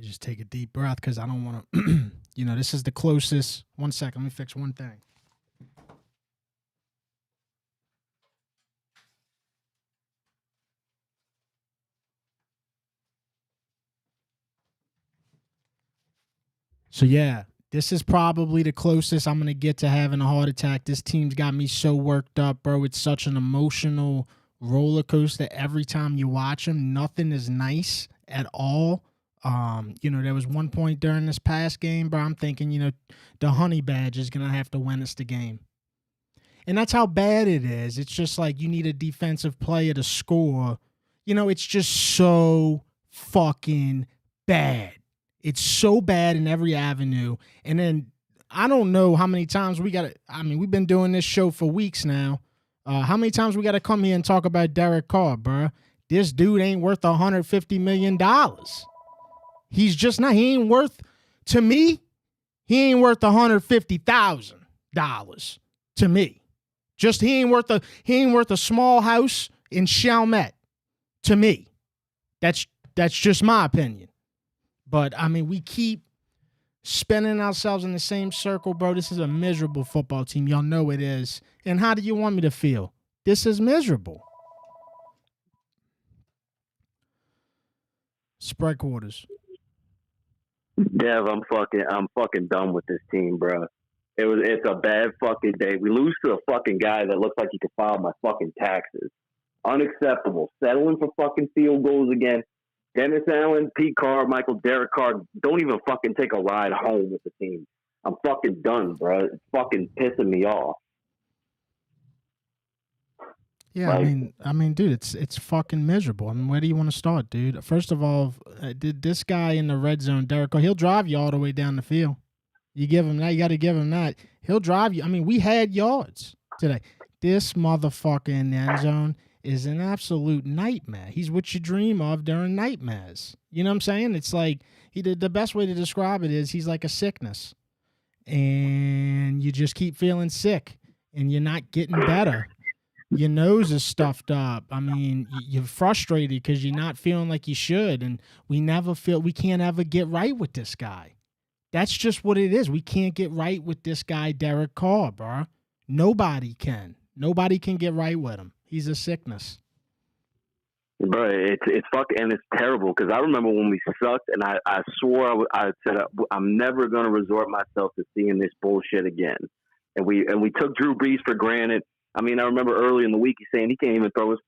me just take a deep breath because I don't want to, this is the closest. 1 second. Let me fix one thing. So, yeah, this is probably the closest I'm going to get to having a heart attack. This team's got me so worked up, bro. It's such an emotional roller coaster every time you watch them. Nothing is nice at all. There was one point during this past game, bro, I'm thinking, the honey badge is going to have to win us the game. And that's how bad it is. It's just like you need a defensive player to score. It's just so fucking bad. It's so bad in every avenue. And then I don't know how many times we've been doing this show for weeks now. How many times we got to come here and talk about Derek Carr, bro? This dude ain't worth $150 million. He's just not. He ain't worth, to me, he ain't worth $150,000 to me. Just he ain't worth a small house in Chalmette to me. That's just my opinion. But, we keep spinning ourselves in the same circle, bro. This is a miserable football team. Y'all know it is. And how do you want me to feel? This is miserable. Spread quarters. Dev, I'm fucking done with this team, bro. It's a bad fucking day. We lose to a fucking guy that looks like he could file my fucking taxes. Unacceptable. Settling for fucking field goals again. Dennis Allen, Pete Carmichael, Derek Carr don't even fucking take a ride home with the team. I'm fucking done, bro. It's fucking pissing me off. Yeah, dude, it's fucking miserable. Where do you want to start, dude? First of all, did this guy in the red zone, Derek Carr, he'll drive you all the way down the field. You give him that, you got to give him that. He'll drive you. We had yards today. This motherfucker in the end zone is an absolute nightmare. He's what you dream of during nightmares. You know what I'm saying? It's like the best way to describe it is he's like a sickness. And you just keep feeling sick and you're not getting better. Your nose is stuffed up. You're frustrated because you're not feeling like you should. And we can't ever get right with this guy. That's just what it is. We can't get right with this guy, Derek Carr, bro. Nobody can. Nobody can get right with him. He's a sickness. Bro, it's fucking, and it's terrible because I remember when we sucked and I swore I said I'm never going to resort myself to seeing this bullshit again. And we took Drew Brees for granted. I remember early in the week he's saying he can't even throw with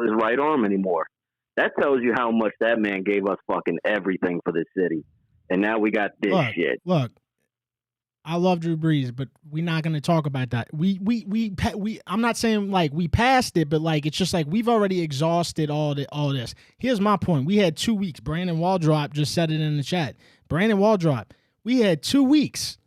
his right arm anymore. That tells you how much that man gave us fucking everything for this city. And now we got this shit. Look, I love Drew Brees, but we're not going to talk about that. I'm not saying like we passed it, but like it's just like we've already exhausted all this. Here's my point. We had 2 weeks. Brandon Waldrop just said it in the chat. Brandon Waldrop, we had 2 weeks.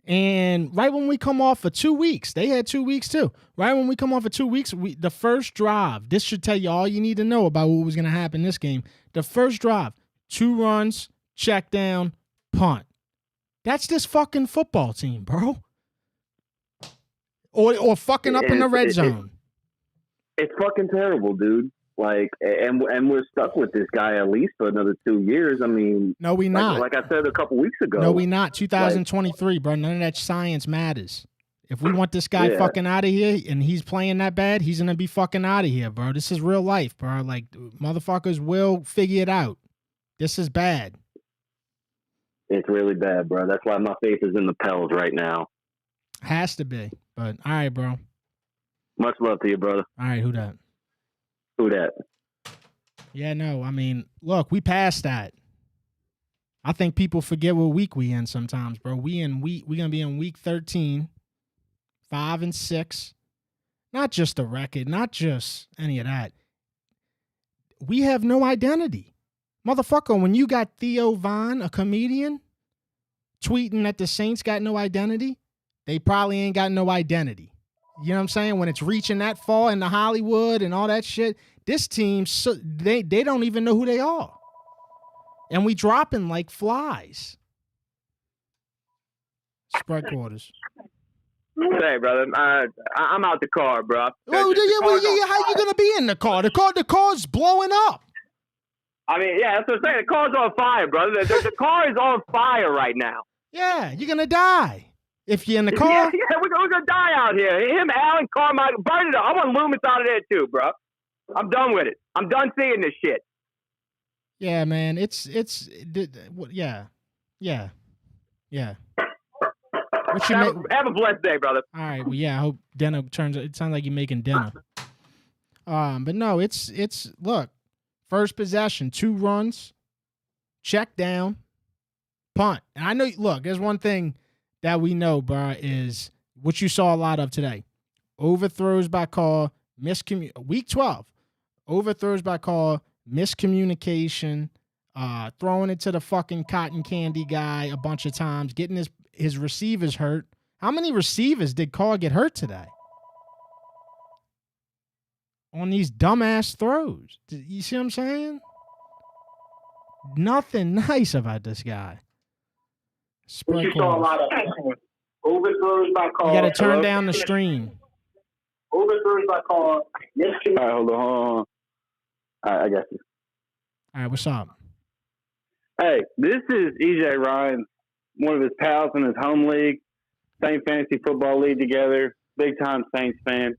And right when we come off for 2 weeks, they had 2 weeks too. Right when we come off for 2 weeks, the first drive, this should tell you all you need to know about what was going to happen in this game. The first drive, 2 runs, check down, punt. That's this fucking football team, bro. Or fucking up in the red zone. It's fucking terrible, dude. Like, and we're stuck with this guy at least for another 2 years. No, we not. Like I said a couple weeks ago. No, we not. 2023, bro. None of that science matters. If we want this guy fucking out of here and he's playing that bad, he's going to be fucking out of here, bro. This is real life, bro. Like, motherfuckers will figure it out. This is bad. It's really bad, bro. That's why my faith is in the Pels right now. Has to be. But, all right, bro. Much love to you, brother. All right, who that? Who that? Yeah, no, look, we passed that. I think people forget what week we in sometimes, bro. We're going to be in week 13, 5-6. Not just the record, not just any of that. We have no identity. Motherfucker, when you got Theo Von, a comedian, tweeting that the Saints got no identity, they probably ain't got no identity. You know what I'm saying? When it's reaching that far into Hollywood and all that shit, this team, they don't even know who they are. And we dropping like flies. Spread quarters. Say, brother, I'm out the car, bro. How you gonna be in the car? The car's blowing up. I mean, yeah, that's what I'm saying. The car's on fire, brother. The car is on fire right now. Yeah, you're gonna die if you're in the car. Yeah, we're gonna die out here. Him, Alan, Carmichael, burn it up. I want Loomis out of there too, bro. I'm done with it. I'm done seeing this shit. Yeah, man. Yeah. Have a blessed day, brother. All right. Well, yeah. I hope dinner turns. It sounds like you're making dinner. But no, it's look. First possession, 2 runs, check down, punt. And I know. Look, there's one thing that we know, bro, is what you saw a lot of today: overthrows by call, Week 12, overthrows by call, miscommunication, throwing it to the fucking cotton candy guy a bunch of times, getting his receivers hurt. How many receivers did Carr get hurt today? On these dumbass throws. You see what I'm saying? Nothing nice about this guy. You saw a lot of overthrows by call. You got to turn down the stream. Overthrows by call. All right, hold on. All right, I got you. All right, what's up? Hey, this is EJ Ryan, one of his pals in his home league, same fantasy football league together, big time Saints fan.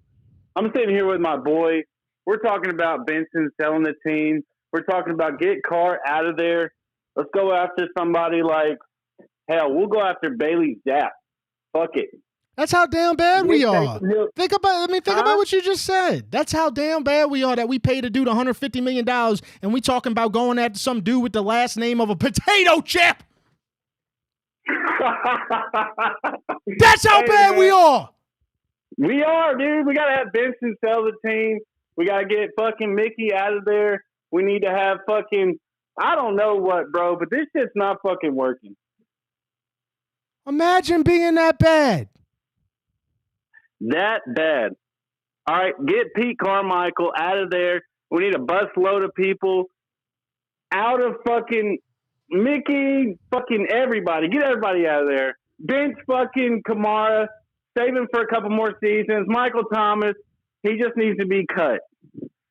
I'm sitting here with my boy. We're talking about Benson selling the team. We're talking about get Carr out of there. Let's go after somebody like, hell, we'll go after Bailey Zapp. Fuck it. That's how damn bad we are. Think about what you just said. That's how damn bad we are that we paid a dude $150 million and we talking about going after some dude with the last name of a potato chip. That's how bad we are. We are, dude. We got to have Benson sell the team. We got to get fucking Mickey out of there. We need to have fucking, I don't know what, bro, but this shit's not fucking working. Imagine being that bad. That bad. All right, get Pete Carmichael out of there. We need a busload of people out of fucking Mickey, fucking everybody. Get everybody out of there. Bench fucking Kamara. Save him for a couple more seasons. Michael Thomas, he just needs to be cut.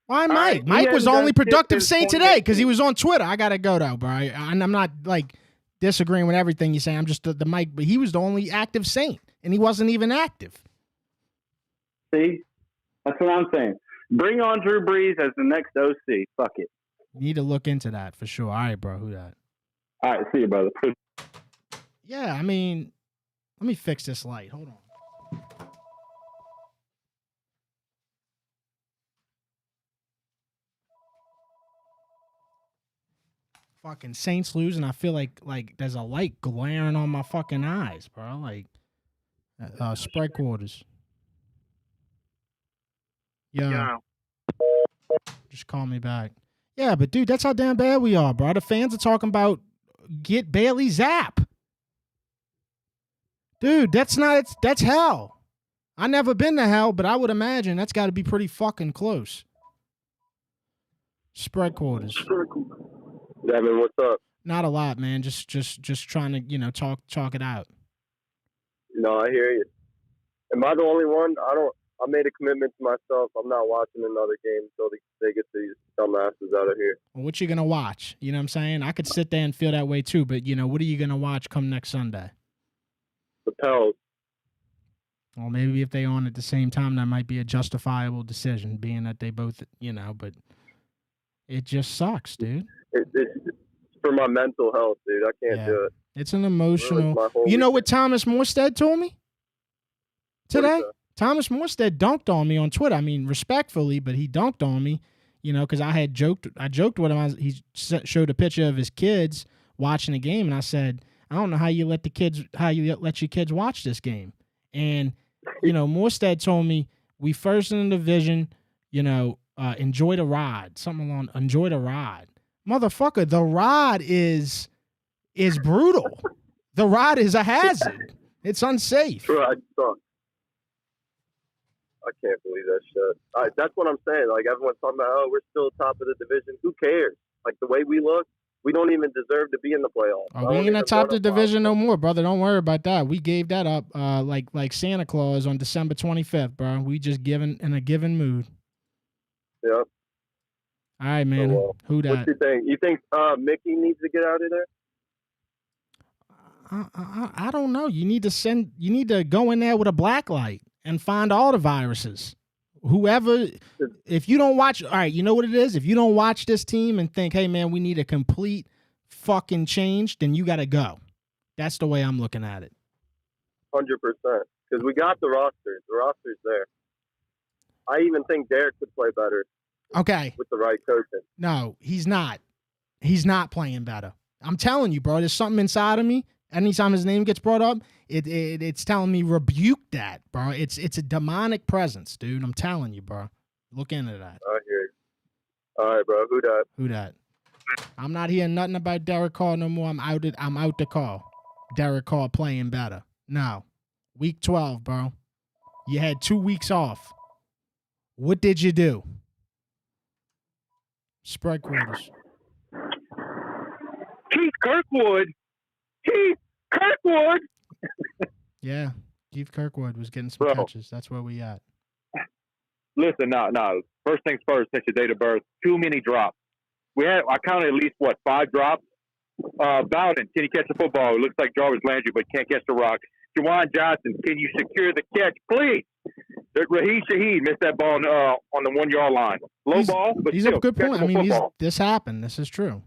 Why Mike? Right, Mike was the only productive Saint today because he was on Twitter. I got to go, though, bro. I'm not, like, disagreeing with everything you say. I'm just the Mike, but he was the only active Saint, and he wasn't even active. See? That's what I'm saying. Bring on Drew Brees as the next OC. Fuck it. You need to look into that for sure. All right, bro. Who that? All right, see you, brother. Yeah, I mean, let me fix this light. Hold on. Fucking Saints lose, and I feel like there's a light glaring on my fucking eyes, bro. Like, spread quarters. Yeah. Just call me back. Yeah, but dude, that's how damn bad we are, bro. The fans are talking about get Bailey Zapp. Dude, that's hell. I never been to hell, but I would imagine that's got to be pretty fucking close. Spread quarters. Devin, what's up? Not a lot, man. Just trying to, talk it out. No, I hear you. Am I the only one? I made a commitment to myself. I'm not watching another game until they get these dumbasses out of here. Well, what you gonna watch? You know what I'm saying? I could sit there and feel that way too, but what are you gonna watch come next Sunday? The Pels. Well, maybe if they on at the same time, that might be a justifiable decision, being that they both, but it just sucks, dude. It's for my mental health, dude. I can't do it. It's an emotional. You know what Thomas Morstead told me today? Thomas Morstead dunked on me on Twitter. I mean, respectfully, but he dunked on me, because I joked with him. He showed a picture of his kids watching the game, and I said, I don't know how you let your kids watch this game. And, Morstead told me, we first in the division, enjoy the ride. Something along, enjoy the ride. Motherfucker, the ride is brutal. The ride is a hazard. It's unsafe. Right. I can't believe that shit. That's what I'm saying. Like, everyone's talking about, we're still top of the division. Who cares? Like, the way we look, we don't even deserve to be in the playoffs. Oh, we ain't at top of the division no more, brother. Don't worry about that. We gave that up like Santa Claus on December 25th, bro. We just in a given mood. Yep. All right, man. So, Who that? What you think? You think Mickey needs to get out of there? I don't know. You need to go in there with a black light and find all the viruses. Whoever, if you don't watch, all right, you know what it is? If you don't watch this team and think, hey, man, we need a complete fucking change, then you got to go. That's the way I'm looking at it. 100%. Because we got the roster. The roster's there. I even think Derek could play better. Okay. With the right coaching. No, he's not. He's not playing better. I'm telling you, bro. There's something inside of me. Anytime his name gets brought up, it's telling me rebuke that, bro. It's a demonic presence, dude. I'm telling you, bro. Look into that. I hear you. All right, bro. Who that? I'm not hearing nothing about Derek Carr no more. I'm out the call. Derek Carr playing better. No. Week 12, bro. You had 2 weeks off. What did you do? Spread quarters. Keith Kirkwood. Yeah. Keith Kirkwood was getting some catches. That's where we at. Listen, no. First things first, since your date of birth, too many drops. I counted at least, 5 drops? Bowden, can you catch the football? It looks like Jarvis Landry, but can't catch the rock. Jawan Johnson, can you secure the catch, please? Raheem Shaheed missed that ball on the 1 yard line. Ball, but he's still, a good point. I mean, this happened. This is true.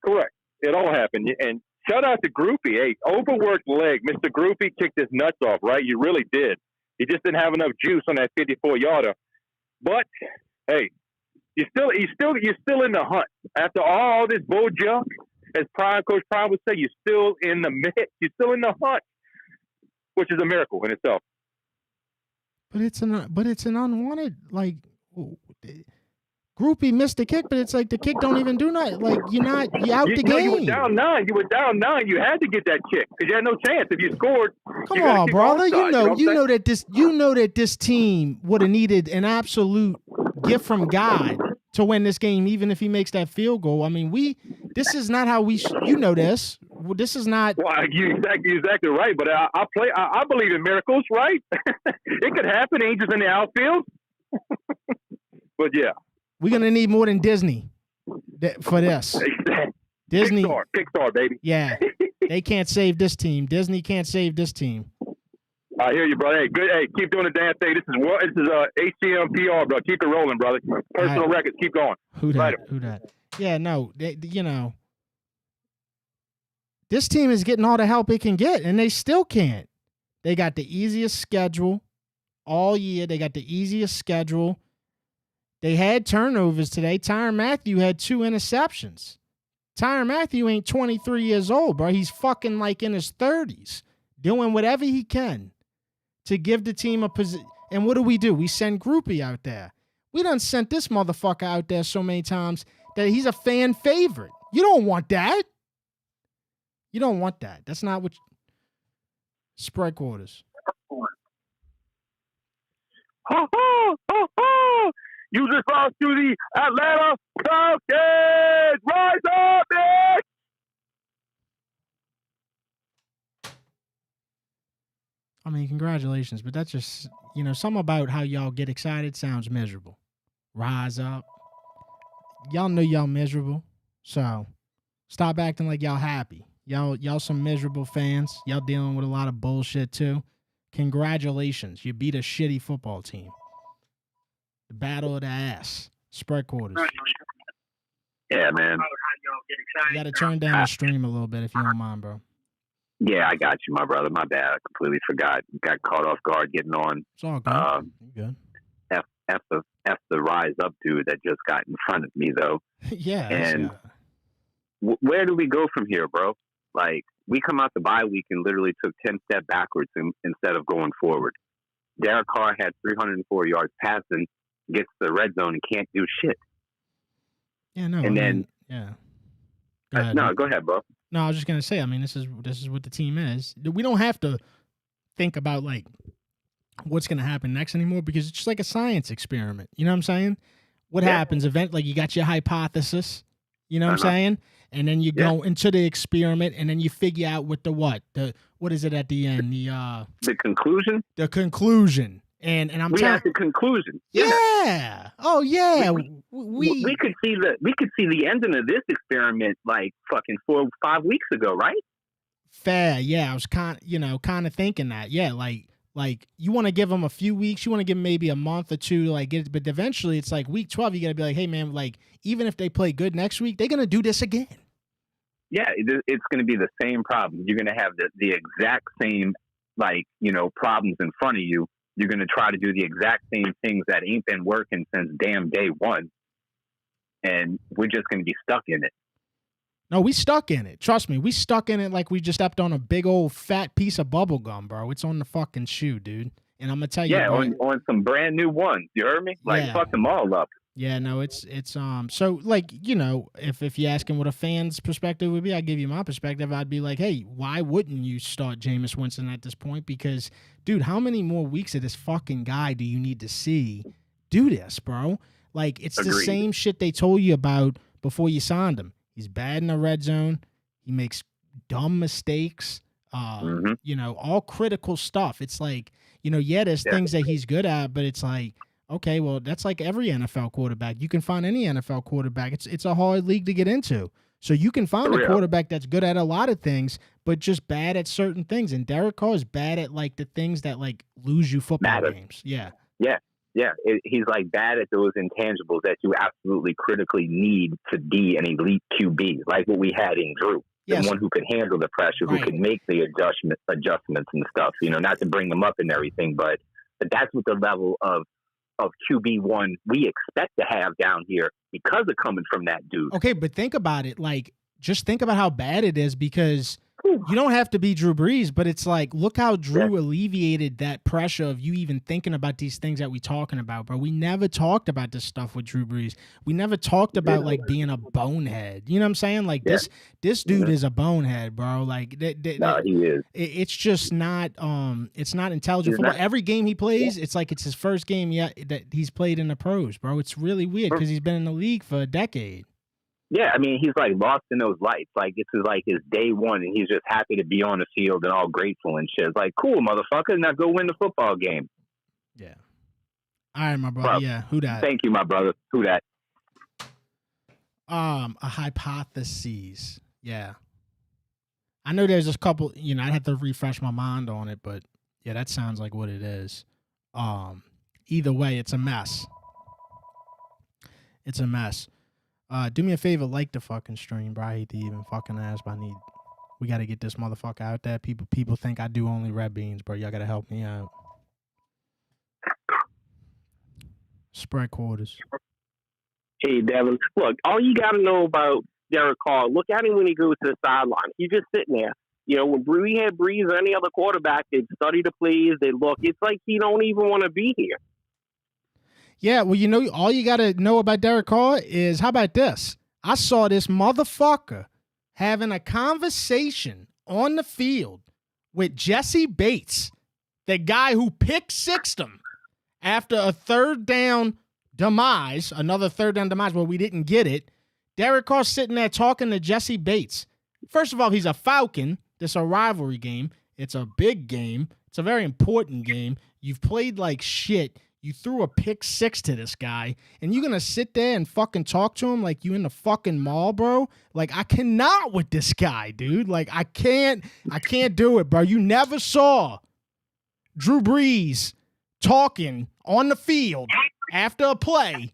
Correct. It all happened. And shout out to Groupie. Hey, overworked leg. Mr. Groupie kicked his nuts off, right? You really did. He just didn't have enough juice on that 54-yarder. But, hey, you're still in the hunt. After all this bull junk, as Coach Prime would say, you're still in the mix. You're still in the hunt, which is a miracle in itself. But it's an unwanted, like, Groupie missed the kick, but it's like the kick don't even do nothing. Like, you out the game. You were down 9. You had to get that kick because you had no chance if you scored. Come on, brother. You know that this team would have needed an absolute gift from God to win this game, even if he makes that field goal. I mean, this is not how we. You know this. This is not. Well, you're exactly right. But I believe in miracles, right? It could happen. Angels in the outfield. But yeah. We're going to need more than Disney for this. Disney. Pixar, baby. Yeah. They can't save this team. Disney can't save this team. I hear you, brother. Hey, good. Hey, keep doing the damn thing. This is HCM PR, bro. Keep it rolling, brother. Personal records. Keep going. Who that? Yeah, no. This team is getting all the help it can get, and they still can't. They got the easiest schedule all year. They got the easiest schedule. They had turnovers today. Tyrann Mathieu had 2 interceptions. Tyrann Mathieu ain't 23 years old, bro. He's fucking like in his 30s, doing whatever he can to give the team a position. And what do? We send Groupie out there. We done sent this motherfucker out there so many times that he's a fan favorite. You don't want that. That's not what spread quarters. Ho, ho, ho, ho. You just lost to the Atlanta Falcons. Rise up, bitch! I mean, congratulations, but that's just, something about how y'all get excited sounds miserable. Rise up. Y'all know y'all miserable, so stop acting like y'all happy. Y'all some miserable fans. Y'all dealing with a lot of bullshit, too. Congratulations. You beat a shitty football team. The battle of the ass. Spread quarters. Yeah, man. You got to turn down the stream a little bit if you don't mind, bro. Yeah, I got you, my brother. My bad. I completely forgot. Got caught off guard getting on. It's all good. Good. F the rise up dude that just got in front of me, though. Yeah. And where do we go from here, bro? Like, we come out the bye week and literally took 10 steps backwards instead of going forward. Derek Carr had 304 yards passing, gets to the red zone and can't do shit. Yeah, no. Yeah. Go ahead, bro. No, I was just gonna say. I mean, this is what the team is. We don't have to think about like what's gonna happen next anymore because it's just like a science experiment. You know what I'm saying? What happens? Like you got your hypothesis. You know what I'm saying? And then you go into the experiment, and then you figure out what is it at the end? The conclusion. The conclusion. And I'm we at the conclusion. Yeah. Oh yeah. We could see the ending of this experiment like fucking 4 or 5 weeks ago, right? Fair. Yeah, I was kind of thinking that. Yeah, like you want to give them a few weeks, you want to give them maybe a month or two to like get it, but eventually it's like week 12 you got to be like, "Hey man, like even if they play good next week, they're going to do this again." Yeah, it's going to be the same problem. You're going to have the exact same problems in front of you. You're going to try to do the exact same things that ain't been working since damn day one. And we're just going to be stuck in it. No, we stuck in it. Trust me, we stuck in it like we just stepped on a big old fat piece of bubble gum, bro. It's on the fucking shoe, dude. And I'm going to tell you. Yeah, on some brand new ones. You heard me? Like, fuck them all up. Yeah, no, it's so like, if you're asking what a fan's perspective would be, I give you my perspective. I'd be like, hey, why wouldn't you start Jameis Winston at this point? Because, dude, how many more weeks of this fucking guy do you need to see do this, bro? Like, it's the same shit they told you about before you signed him. He's bad in the red zone. He makes dumb mistakes. All critical stuff. It's like, there's things that he's good at, but it's like, okay, well, that's like every NFL quarterback. You can find any NFL quarterback. It's a hard league to get into. So you can find a quarterback that's good at a lot of things, but just bad at certain things. And Derek Carr is bad at like the things that like lose you football games. Yeah. He's like bad at those intangibles that you absolutely critically need to be an elite QB, like what we had in Drew. The one who could handle the pressure, who could make the adjustments and stuff. Not to bring them up and everything, but that's what the level of QB1 we expect to have down here because of coming from that dude. Okay, but think about it. Like, just think about how bad it is, because you don't have to be Drew Brees, but it's like, look how Drew alleviated that pressure of you even thinking about these things that we talking about, bro. We never talked about this stuff with Drew Brees. We never talked about like being a bonehead. You know what I'm saying? Like this dude is a bonehead, bro. Like no, he is. It's just not it's not intelligent football. Every game he plays, it's like it's his first game that he's played in the pros, bro. It's really weird because he's been in the league for a decade. Yeah, I mean, he's like lost in those lights. Like, this is like his day one, and he's just happy to be on the field and all grateful and shit. It's like, cool, motherfucker, now go win the football game. Yeah. All right, my brother. Yeah, who that? Thank you, my brother. Who that? A hypothesis. Yeah. I know there's a couple, I'd have to refresh my mind on it, but yeah, that sounds like what it is. Either way, it's a mess. It's a mess. Do me a favor, like the fucking stream, bro. I hate to even fucking ask, but we got to get this motherfucker out there. People think I do only red beans, bro. Y'all got to help me out. Spread quarters. Hey, Devin. Look, all you got to know about Derek Carr, look at him when he goes to the sideline. He's just sitting there. When we had Breeze or any other quarterback, they'd study the plays, they'd look. It's like he don't even want to be here. Yeah, well, all you got to know about Derek Carr is, how about this? I saw this motherfucker having a conversation on the field with Jesse Bates, the guy who pick-sixed him after a third down demise, another third down demise where we didn't get it. Derek Carr sitting there talking to Jesse Bates. First of all, he's a Falcon. This is a rivalry game. It's a big game. It's a very important game. You've played like shit. You threw a pick-6 to this guy, and you're going to sit there and fucking talk to him like you in the fucking mall, bro? Like, I cannot with this guy, dude. Like, I can't do it, bro. You never saw Drew Brees talking on the field after a play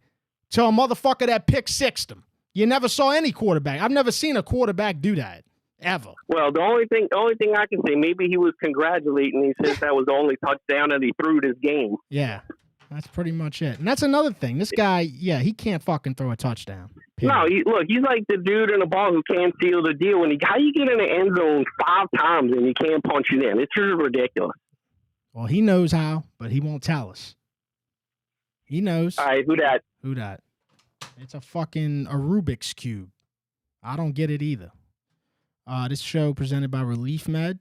to a motherfucker that pick-6'd him. You never saw any quarterback. I've never seen a quarterback do that, ever. Well, the only thing I can say, maybe he was congratulating me since that was the only touchdown that he threw this game. Yeah. That's pretty much it. And that's another thing. This guy, he can't fucking throw a touchdown. Period. No, he's like the dude in the ball who can't seal the deal. How you get in the end zone 5 times and you can't punch it in? It's just ridiculous. Well, he knows how, but he won't tell us. He knows. All right, who that? It's a Rubik's Cube. I don't get it either. This show presented by ReleafMed.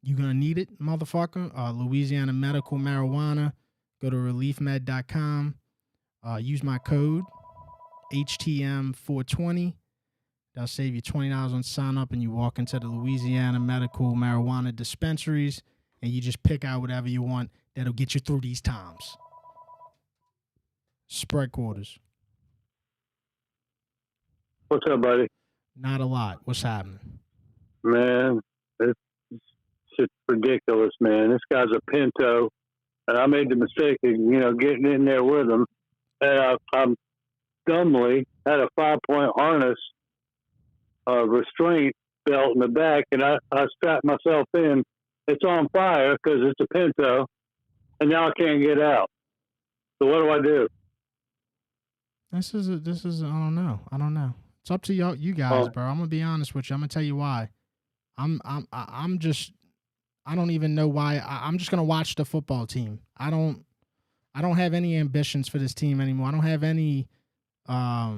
You're going to need it, motherfucker. Louisiana Medical Marijuana. Go to ReleafMed.com. Use my code, HTM420. That'll save you $20 on sign up, and you walk into the Louisiana Medical Marijuana dispensaries, and you just pick out whatever you want that'll get you through these times. Spread quarters. What's up, buddy? Not a lot. What's happening? Man, it's just ridiculous, man. This guy's a pinto, and I made the mistake of, getting in there with him. And I'm dumbly had a 5-point harness restraint belt in the back, and I strapped myself in. It's on fire because it's a pinto, and now I can't get out. So what do I do? This is I don't know. It's up to you guys, bro. I'm gonna be honest with you. I'm gonna tell you why. I don't even know why. I'm just gonna watch the football team. I don't have any ambitions for this team anymore. I don't have any. I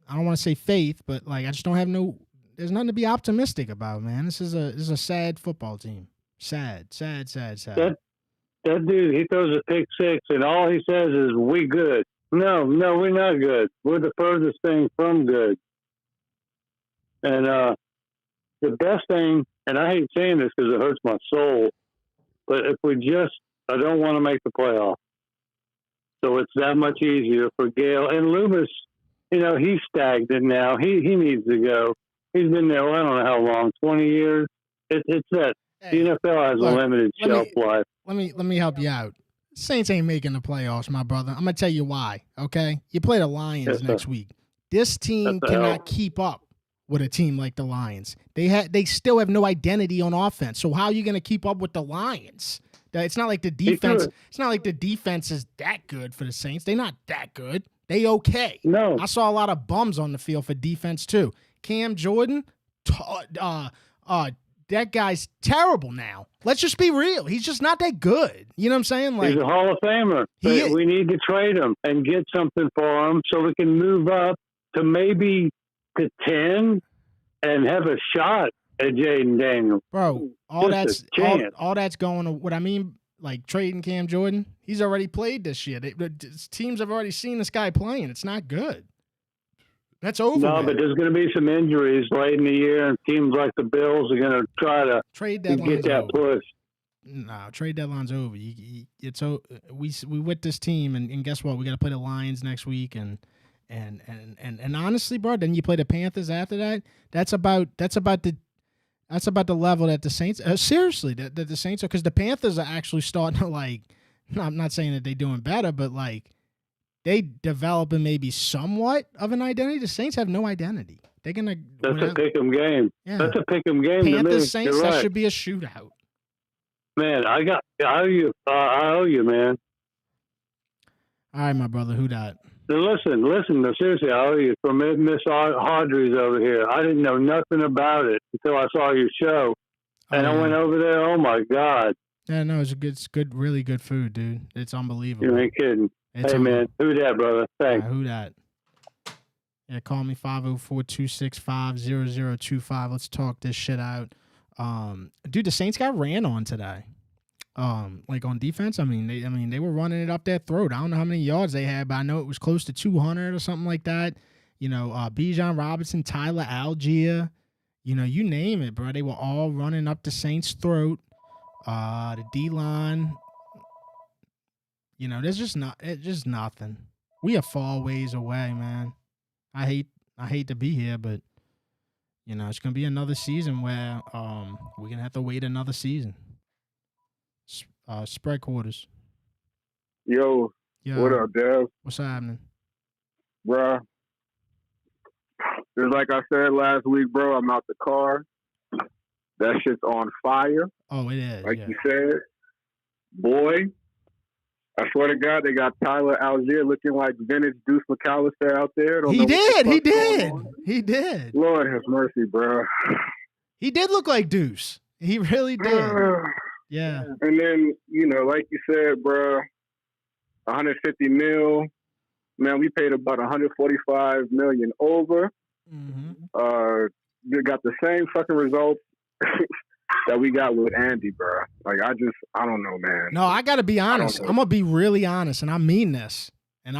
don't want to say faith, but like I just don't have no. There's nothing to be optimistic about, man. This is a sad football team. Sad. That dude, he throws a pick six, and all he says is, "We good." No, we're not good. We're the furthest thing from good. And the best thing, and I hate saying this because it hurts my soul, but if I don't want to make the playoff. So it's that much easier for Gale. And Loomis, he's stagnant now. He needs to go. He's been there, I don't know how long, 20 years. It's that the NFL has a limited shelf life. Let me help you out. Saints ain't making the playoffs, my brother. I'm going to tell you why, okay? You play the Lions next week. This team cannot keep up with a team like the Lions. They still have no identity on offense. So how are you going to keep up with the Lions? It's not like the defense. It's not like the defense is that good for the Saints. They're not that good. They okay. No. I saw a lot of bums on the field for defense too. Cam Jordan, that guy's terrible now. Let's just be real. He's just not that good. You know what I'm saying? Like, he's a Hall of Famer. But we need to trade him and get something for him so we can move up to maybe to 10 and have a shot at Jaden Daniels. Bro, all that's going to what I mean, like trading Cam Jordan. He's already played this year. Teams have already seen this guy playing. It's not good. That's over. No, but there's going to be some injuries late in the year, and teams like the Bills are going to try to get that push. No, trade deadline's over. We with this team, and guess what? We got to play the Lions next week, and honestly, bro, then you play the Panthers after that. That's about the level that the Saints seriously that the Saints are, because the Panthers are actually starting to like. I'm not saying that they're doing better, but like. They developing maybe somewhat of an identity. The Saints have no identity. They're gonna. That's a pick'em game. Yeah. That's a pick'em game. Panthers Saints. Right. That should be a shootout. Man, I owe you, man. All right, my brother. Who dat? Listen. Seriously, I owe you from Miss Audrey's over here. I didn't know nothing about it until I saw your show, and I went over there. Oh my God. Yeah, no, it's good, really good food, dude. It's unbelievable. You ain't kidding. Hey, man. Who dat, brother? Thanks. Who dat? Yeah, call me 504-265-0025. Let's talk this shit out. Dude, the Saints got ran on today. Like on defense, I mean they were running it up their throat. I don't know how many yards they had, but I know it was close to 200 or something like that. Bijan Robinson, Tyler Algier, you name it, bro. They were all running up the Saints' throat. The D-line. There's just nothing. We are far ways away, man. I hate to be here, but it's gonna be another season where we're gonna have to wait another season. Spread quarters. Yo, what up, Dev? What's happening, bruh? Just like I said last week, bro. I'm out the car. That shit's on fire. Oh, it is. Like you said, boy. I swear to God, they got Tyler Algier looking like vintage Deuce McAllister out there. He did. Lord have mercy, bro. He did look like Deuce. He really did. Yeah. And then, like you said, bro, 150 mil. Man, we paid about 145 million over. Mm-hmm. They got the same fucking results that we got with Andy, bro. Like, I don't know, man. No, I got to be honest. I'm going to be really honest, and I mean this. I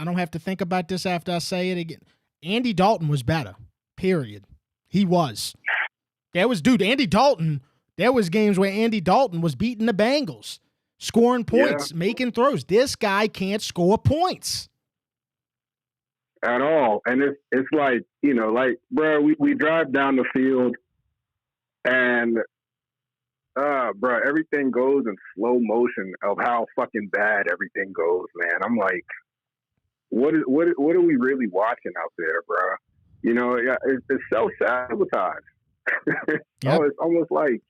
don't have to think about this after I say it again. Andy Dalton was better, period. He was. Andy Dalton There was games where Andy Dalton was beating the Bengals, scoring points, making throws. This guy can't score points at all. And it's like, you know, like, bro, we drive down the field and, bro, everything goes in slow motion of how fucking bad everything goes, man. I'm like, what are we really watching out there, bro? You know, it's self-sabotage. Yep. It's almost like.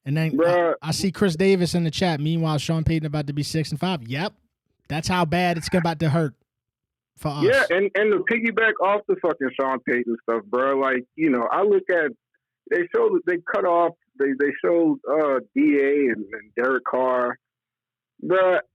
And then I see Chris Davis in the chat. Meanwhile, Sean Payton about to be 6-5. Yep, that's how bad it's about to hurt for us. Yeah, and to piggyback off the fucking Sean Payton stuff, bro. Like, you know, I look at they cut off. They showed DA and Derek Carr. But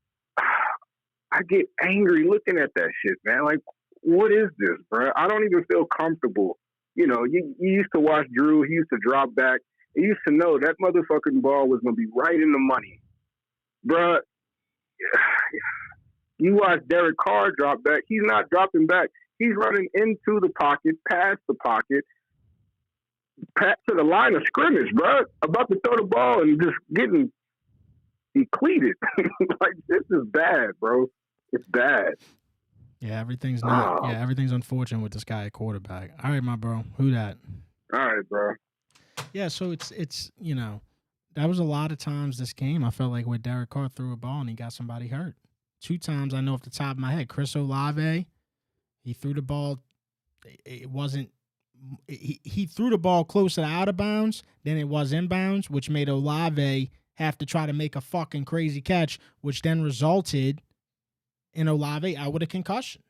I get angry looking at that shit, man. Like, what is this, bro? I don't even feel comfortable. You know, you used to watch Drew. He used to drop back. You used to know that motherfucking ball was going to be right in the money. Bruh, you watch Derek Carr drop back. He's not dropping back. He's running into the pocket, past the pocket, past to the line of scrimmage, bruh. About to throw the ball and just getting depleted. Like, this is bad, bro. It's bad. Yeah, everything's not. Yeah, everything's unfortunate with this guy at quarterback. All right, my bro. Who that? All right, bro. Yeah, so it's you know, that was a lot of times this game I felt like where Derek Carr threw a ball and he got somebody hurt. 2 times I know off the top of my head. Chris Olave, he threw the ball. It wasn't. He threw the ball closer to out of bounds than it was inbounds, which made Olave have to try to make a fucking crazy catch, which then resulted in Olave out with a concussion.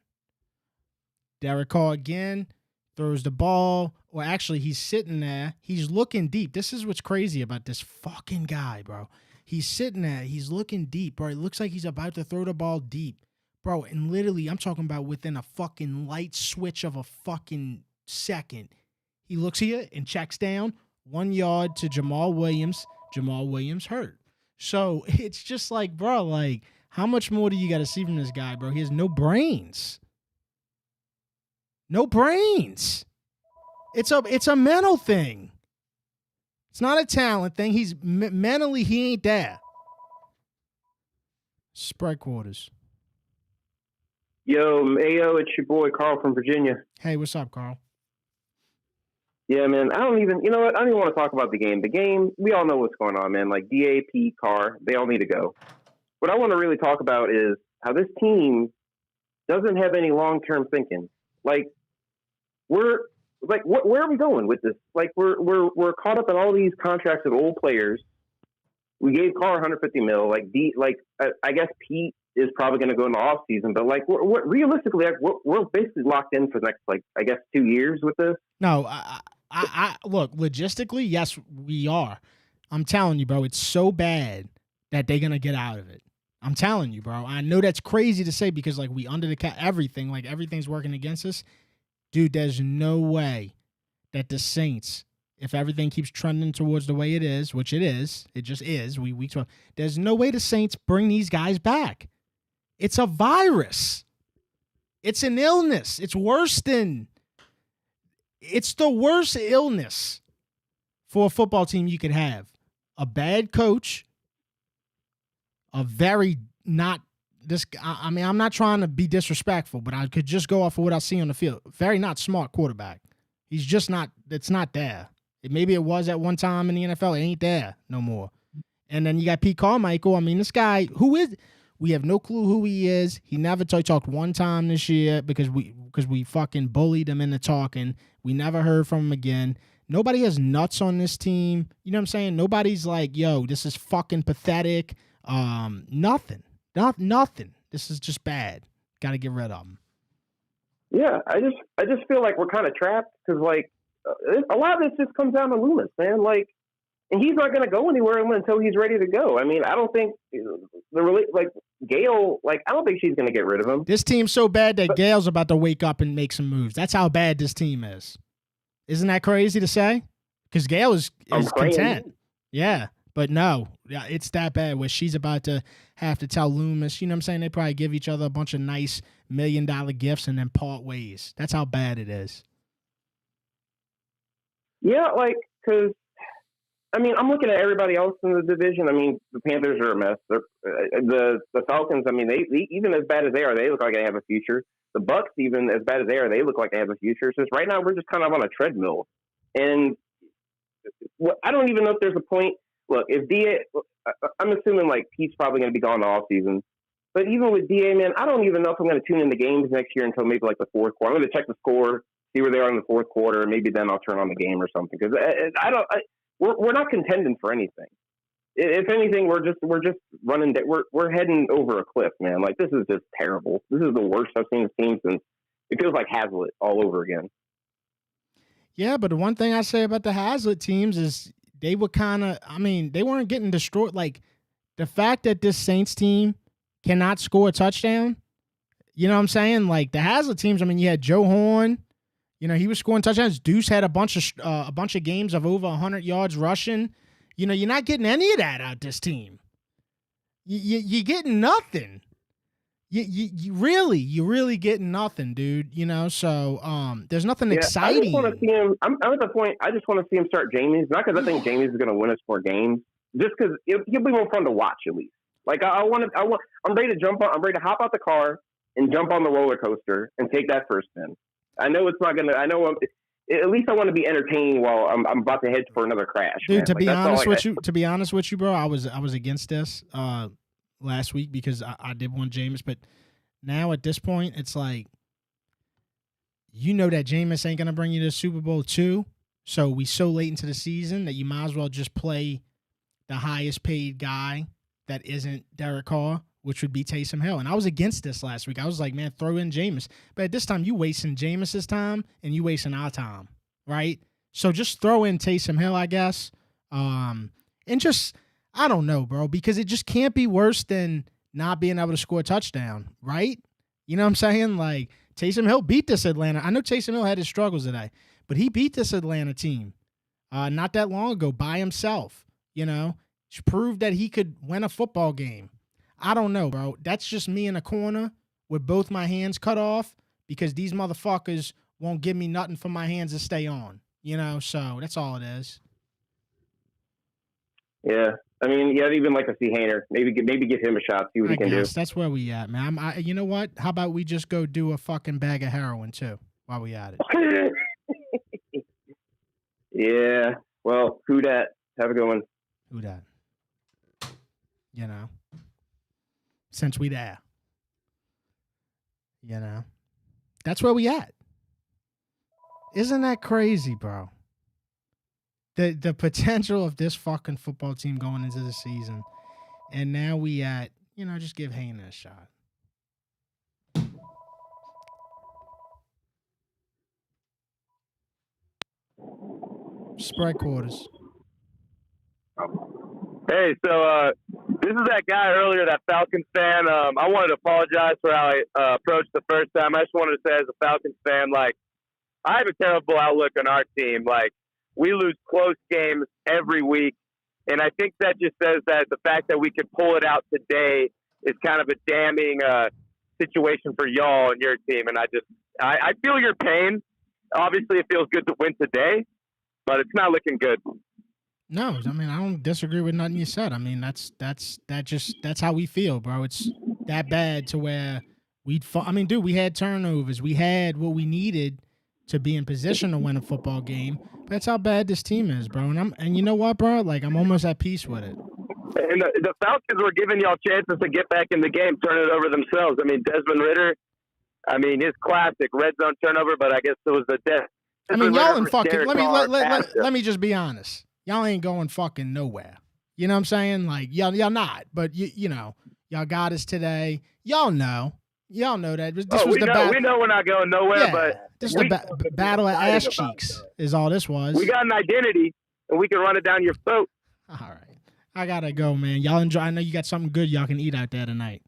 Derek Carr again throws the ball, or actually he's sitting there. He's looking deep. This is what's crazy about this fucking guy, bro. He's sitting there. He's looking deep, bro. It looks like he's about to throw the ball deep. Bro, and literally, I'm talking about within a fucking light switch of a fucking second. He looks here and checks down 1 yard to Jamal Williams. Jamal Williams hurt. So it's just like, bro, like, how much more do you got to see from this guy, bro? He has no brains. No brains. It's a mental thing. It's not a talent thing. He's mentally, he ain't there. Spread quarters. Yo, Mayo, it's your boy Carl from Virginia. Hey, what's up, Carl? Yeah, man, you know what? I don't even want to talk about the game. The game, we all know what's going on, man. Like DAP, Carr, they all need to go. What I want to really talk about is how this team doesn't have any long-term thinking. Like, where are we going with this? Like, we're caught up in all these contracts of old players. We gave Carr $150 million. I guess Pete is probably going to go in the off season, but like, realistically, we're basically locked in for the next, like, I guess 2 years with this. No, I look, logistically, yes, we are. I'm telling you, bro, it's so bad that they're gonna get out of it. I'm telling you, bro. I know that's crazy to say because like we under the cap, everything, like everything's working against us. Dude, there's no way that the Saints, if everything keeps trending towards the way it is, which it is, it just is, week 12, there's no way the Saints bring these guys back. It's a virus. It's an illness. It's the worst illness for a football team you could have. A bad coach, a very not this. I mean, I'm not trying to be disrespectful, but I could just go off of what I see on the field. Very not smart quarterback. He's just not. It's not there. Maybe it was at one time in the NFL. It ain't there no more. And then you got Pete Carmichael. I mean, this guy we have no clue who he is. He never talked one time this year because we fucking bullied him into talking. We never heard from him again. Nobody has nuts on this team. You know what I'm saying? Nobody's like, yo, this is fucking pathetic. Nothing. Nothing. This is just bad. Got to get rid of him. Yeah, I just feel like we're kind of trapped because like a lot of this just comes down to Loomis, man. Like, and he's not going to go anywhere until he's ready to go. I mean, I don't think Gail, like, I don't think she's going to get rid of him. This team's so bad that Gail's about to wake up and make some moves. That's how bad this team is. Isn't that crazy to say? Because Gail is content. Yeah, but no. Yeah, it's that bad where she's about to have to tell Loomis, you know what I'm saying? They probably give each other a bunch of nice $1 million gifts and then part ways. That's how bad it is. Yeah, like, because I mean, I'm looking at everybody else in the division. I mean, the Panthers are a mess. The Falcons, I mean, they even as bad as they are, they look like they have a future. The Bucks, even as bad as they are, they look like they have a future. So right now, we're just kind of on a treadmill. And I don't even know if there's a point. Look, if DA, I'm assuming like Pete's probably going to be gone all season. But even with DA, man, I don't even know if I'm going to tune in the games next year until maybe like the fourth quarter. I'm going to check the score, see where they are in the fourth quarter, and maybe then I'll turn on the game or something. Because we're not contending for anything. If anything, we're just running. We're heading over a cliff, man. Like, this is just terrible. This is the worst I've seen the team since it feels like Hazlitt all over again. Yeah, but the one thing I say about the Hazlitt teams is they were kind of. I mean, they weren't getting destroyed. Like, the fact that this Saints team cannot score a touchdown. You know what I'm saying? Like, the Hazlitt teams. I mean, you had Joe Horn. You know, he was scoring touchdowns. Deuce had a bunch of games of over 100 yards rushing. You know, you're not getting any of that out of this team. You're getting nothing. You really getting nothing, dude. You know, so there's nothing exciting. I just want to see him. I'm at the point. I just want to see him start Jameis, not because I think Jameis is going to win us more games, just because he'll be more fun to watch at least. Like I'm ready to jump on. I'm ready to hop out the car and jump on the roller coaster and take that first spin. I know it's not gonna. I know. At least I want to be entertained while I'm about to head for another crash. Dude, to be honest with you, bro, I was against this last week because I did want Jameis, but now at this point, it's like, you know that Jameis ain't gonna bring you to the Super Bowl too. So we so late into the season that you might as well just play the highest paid guy that isn't Derek Carr, which would be Taysom Hill. And I was against this last week. I was like, man, throw in Jameis. But at this time, you wasting Jameis's time and you wasting our time, right? So just throw in Taysom Hill, I guess. And just, I don't know, bro, because it just can't be worse than not being able to score a touchdown, right? You know what I'm saying? Like, Taysom Hill beat this Atlanta. I know Taysom Hill had his struggles today, but he beat this Atlanta team not that long ago by himself, you know? Proved that he could win a football game. I don't know, bro. That's just me in a corner with both my hands cut off because these motherfuckers won't give me nothing for my hands to stay on. You know, so that's all it is. Yeah. I mean, yeah, I'd even like to see Hainer. Maybe give him a shot, see what he can do. That's where we at, man. You know what? How about we just go do a fucking bag of heroin, too, while we at it? Yeah. Well, who dat? Have a good one. Who dat? You know? Since we there. You know? That's where we at. Isn't that crazy, bro? The potential of this fucking football team going into the season. And now we at, you know, just give Hainer a shot. Spread quarters. Hey, so this is that guy earlier, that Falcons fan. I wanted to apologize for how I approached the first time. I just wanted to say, as a Falcons fan, like, I have a terrible outlook on our team. Like, we lose close games every week, and I think that just says that the fact that we could pull it out today is kind of a damning situation for y'all and your team. And I feel your pain. Obviously, it feels good to win today, but it's not looking good. No, I mean, I don't disagree with nothing you said. I mean, that's how we feel, bro. It's that bad to where dude, we had turnovers. We had what we needed to be in position to win a football game. But that's how bad this team is, bro. And you know what, bro? Like, I'm almost at peace with it. And the Falcons were giving y'all chances to get back in the game, turn it over themselves. I mean, Desmond Ridder, his classic red zone turnover, but I guess it was the death. I mean, y'all ain't fucking. Let me just be honest. Y'all ain't going fucking nowhere. You know what I'm saying? Like, y'all not. But you know, y'all got us today. Y'all know that. We know we're not going nowhere. Yeah, but this is the battle of ass cheeks. Is all this was. We got an identity, and we can run it down your throat. All right, I gotta go, man. Y'all enjoy. I know you got something good y'all can eat out there tonight.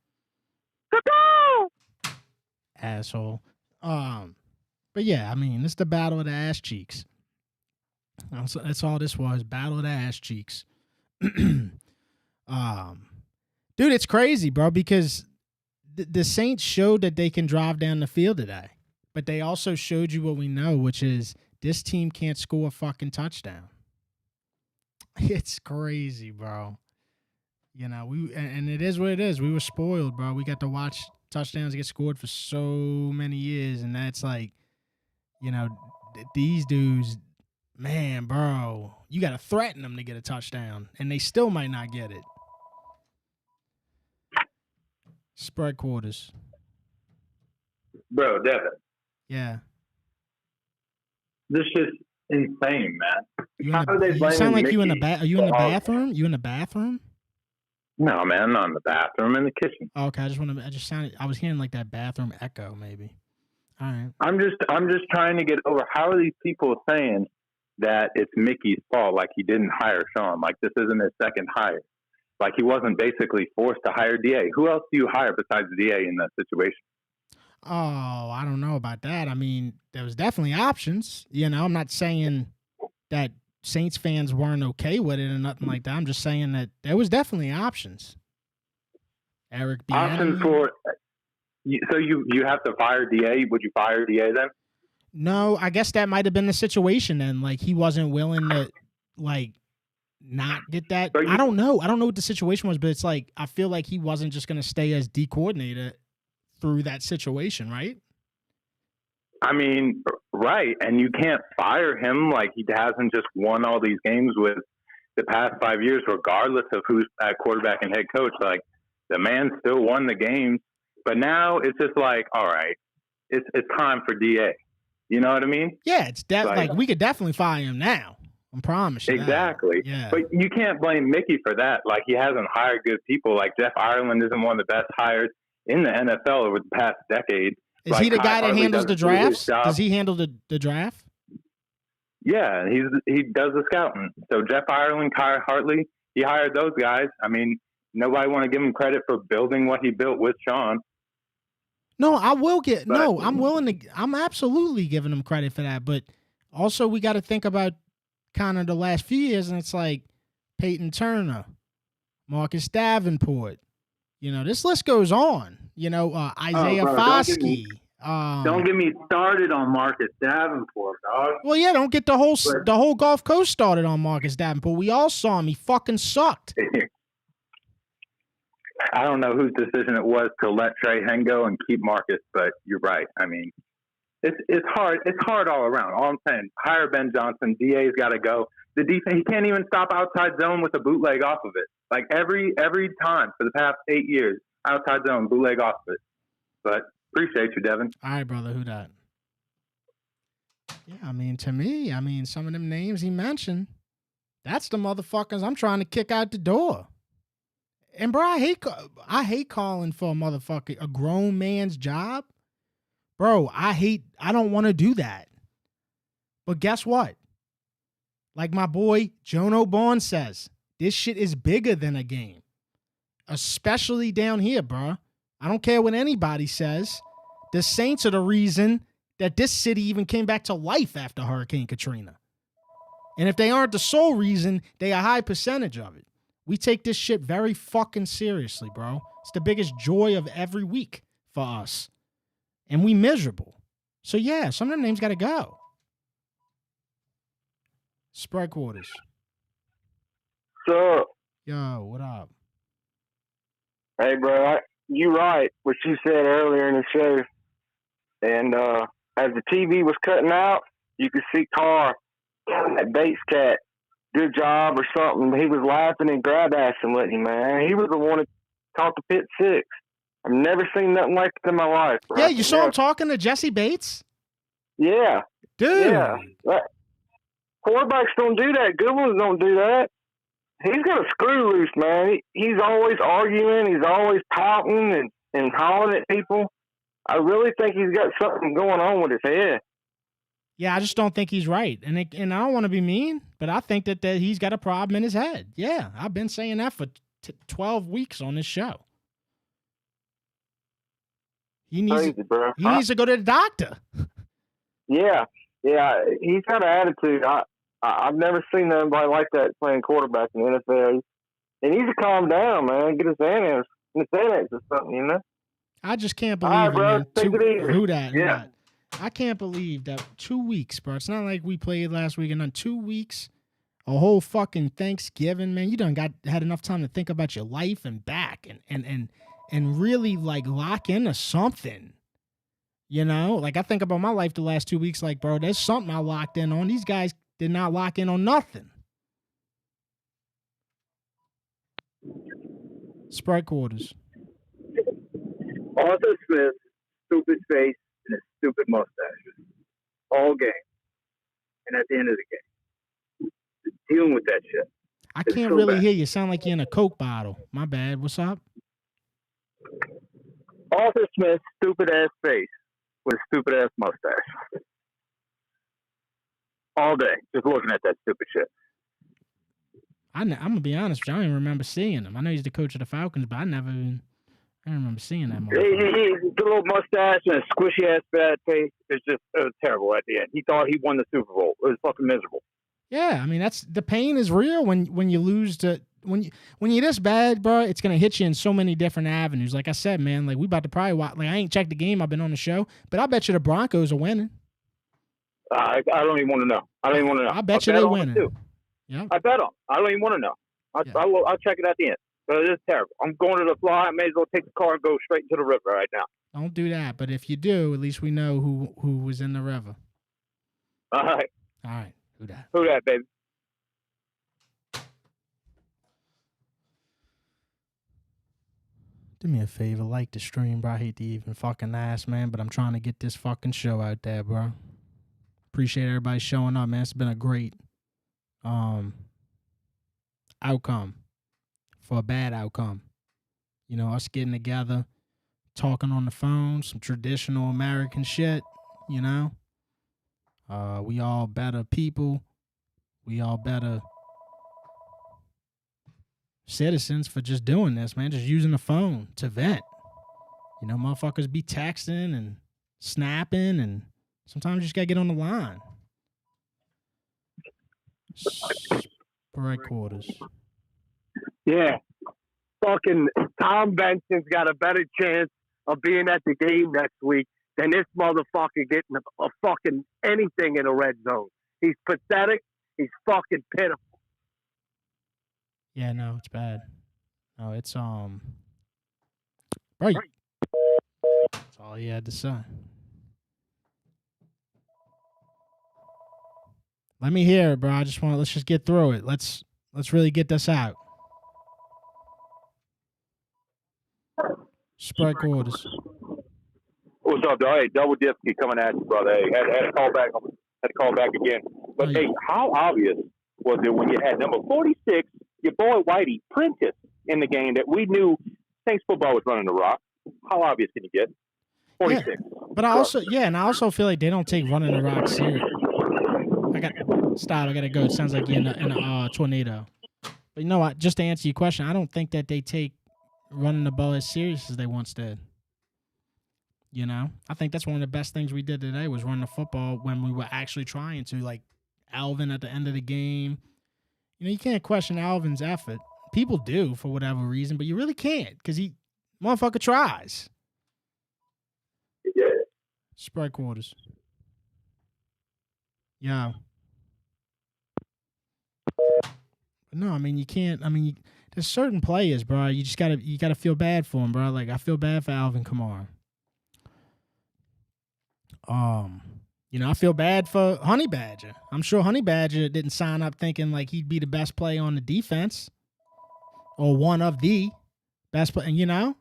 Asshole. But yeah, I mean, it's the battle of the ass cheeks. That's all this was. Battle of the ass cheeks. Dude, it's crazy, bro, because the Saints showed that they can drive down the field today. But they also showed you what we know, which is this team can't score a fucking touchdown. It's crazy, bro. You know, and it is what it is. We were spoiled, bro. We got to watch touchdowns get scored for so many years, and that's like, you know, these dudes, man, bro, you got to threaten them to get a touchdown, and they still might not get it. Spread quarters. Bro, Devin. Yeah. This is insane, man. You sound like you in the Are you in the bathroom? You in the bathroom? No, man, I'm not in the bathroom. I'm in the kitchen. Oh, okay, I was hearing like that bathroom echo, maybe. All right. I'm just trying to get over. How are these people saying that it's Mickey's fault? Like he didn't hire Sean. Like this isn't his second hire. Like he wasn't basically forced to hire DA. Who else do you hire besides DA in that situation? Oh, I don't know about that. I mean, there was definitely options. You know, I'm not saying that Saints fans weren't okay with it or nothing like that. I'm just saying that there was definitely options. Eric B. Options for. So you have to fire DA. Would you fire DA then? No, I guess that might have been the situation then. Like he wasn't willing to like not get that. I don't know. I don't know what the situation was, but it's like I feel like he wasn't just going to stay as D coordinator through that situation, right? I mean, right. And you can't fire him. Like he hasn't just won all these games with the past 5 years, regardless of who's at quarterback and head coach. Like the man still won the games, but now it's just like, all right, it's time for DA. You know what I mean? Yeah, it's like we could definitely fire him now. I promise you. Exactly. Yeah. But you can't blame Mickey for that. Like he hasn't hired good people. Like Jeff Ireland isn't one of the best hires in the NFL over the past decade. Is he the guy that handles the drafts? Does he handle the draft? Yeah, he does the scouting. So Jeff Ireland, Kyle Hartley, he hired those guys. I mean, nobody want to give him credit for building what he built with Sean. No, I'm absolutely giving him credit for that. But also we got to think about kind of the last few years, and it's like Peyton Turner, Marcus Davenport. You know, this list goes on. You know, Isaiah Foskey. Don't get me started on Marcus Davenport, dog. Well, yeah, don't get the whole Gulf Coast started on Marcus Davenport. We all saw him. He fucking sucked. I don't know whose decision it was to let Trey Hen go and keep Marcus, but you're right. I mean, it's hard. It's hard all around. All I'm saying, hire Ben Johnson. DA's got to go. The defense, he can't even stop outside zone with a bootleg off of it. Like every time for the past 8 years, outside zone, bootleg off of it. But appreciate you, Devin. All right, brother. Who that? Yeah, I mean, to me, some of them names he mentioned, that's the motherfuckers I'm trying to kick out the door. And bro, I hate calling for a grown man's job. Bro, I don't want to do that. But guess what? Like my boy Jono Bond says, this shit is bigger than a game. Especially down here, bro. I don't care what anybody says. The Saints are the reason that this city even came back to life after Hurricane Katrina. And if they aren't the sole reason, they are a high percentage of it. We take this shit very fucking seriously, bro. It's the biggest joy of every week for us. And we miserable. So yeah, some of them names got to go. Spread quarters. So, yo, what up? Hey, bro, you right what you said earlier in the show. And as the TV was cutting out, you could see Carr at Bates Cat, good job or something. He was laughing and grab-assing with him, man. He was the one that caught the pick six. I've never seen nothing like it in my life, bro. Yeah, you saw him talking to Jesse Bates? Yeah. Dude. Yeah. Quarterbacks don't do that. Good ones don't do that. He's got a screw loose, man. He's always arguing. He's always pouting and hollering at people. I really think he's got something going on with his head. Yeah, I just don't think he's right. And I don't want to be mean, but I think that he's got a problem in his head. Yeah, I've been saying that for 12 weeks on this show. He needs to go to the doctor. Yeah, he's got an attitude. I've never seen anybody like that playing quarterback in the NFL. He needs to calm down, man. Get his Xanax or something, you know? I just can't believe it, man. Who that? I can't believe that 2 weeks, bro. It's not like we played last week and then 2 weeks. a whole fucking Thanksgiving, man. You done had enough time to think about your life and back and really like lock into something. You know, like I think about my life the last 2 weeks, like, bro, there's something I locked in on. These guys did not lock in on nothing. Sprite quarters. Arthur Smith, stupid face and a stupid mustache. All game. And at the end of the game, dealing with that shit. I can't really hear you. Sound like you're in a Coke bottle. My bad. What's up? Arthur Smith, stupid ass face with a stupid ass mustache. All day, just looking at that stupid shit. I'm gonna be honest with you. I don't even remember seeing him. I know he's the coach of the Falcons, but I don't remember seeing that. The little mustache and a squishy ass bad face. It was terrible at the end. He thought he won the Super Bowl. It was fucking miserable. Yeah, I mean that's the pain is real when you lose to when you're this bad, bro. It's gonna hit you in so many different avenues. Like I said, man, like we about to probably watch. Like I ain't checked the game. I've been on the show, but I bet you the Broncos are winning. I don't even want to know. I bet you they're winning. Yeah, I bet them. I don't even want to know. I'll check it at the end. But it is terrible. I'm going to the fly. I may as well take the car and go straight into the river right now. Don't do that. But if you do, at least we know who was in the river. All right. All right. Who that? Who that, baby? Do me a favor, like the stream, bro. I hate to even fucking ask, man, but I'm trying to get this fucking show out there, bro. Appreciate everybody showing up, man. It's been a great outcome for a bad outcome. You know, us getting together, talking on the phone, some traditional American shit, you know. We all better people. We all better citizens for just doing this, man. Just using the phone to vent. You know, motherfuckers be texting and snapping, and sometimes you just gotta get on the line. Sprite quarters. Yeah. Fucking Tom Benson's got a better chance of being at the game next week than this motherfucker getting a fucking anything in a red zone. He's pathetic. He's fucking pitiful. Yeah, no, it's bad. No, it's right. That's all he had to say. Let me hear it, bro. Let's just get through it. Let's really get this out. Sprite quarters. What's up, dog? Hey, Double Dipsky coming at you, brother. Hey, had to call back. Had to call back again. But hey, how obvious was it when you had number 46, your boy Whitey Prentice, in the game that we knew Saints football was running the rock? How obvious can you get? 46. Yeah, but I also feel like they don't take running the rock serious. I gotta go. It sounds like you're in a tornado. But you know what? Just to answer your question, I don't think that they take running the ball as serious as they once did. You know, I think that's one of the best things we did today was run the football when we were actually trying to. Like Alvin at the end of the game, you know, you can't question Alvin's effort. People do for whatever reason, but you really can't because he motherfucker tries. Yeah. Sprite quarters. Yeah. No, I mean you can't. I mean, there's certain players, bro. You just gotta feel bad for him, bro. Like I feel bad for Alvin Kamara. You know, I feel bad for Honey Badger. I'm sure Honey Badger didn't sign up thinking like he'd be the best player on the defense or one of the best play. And you know,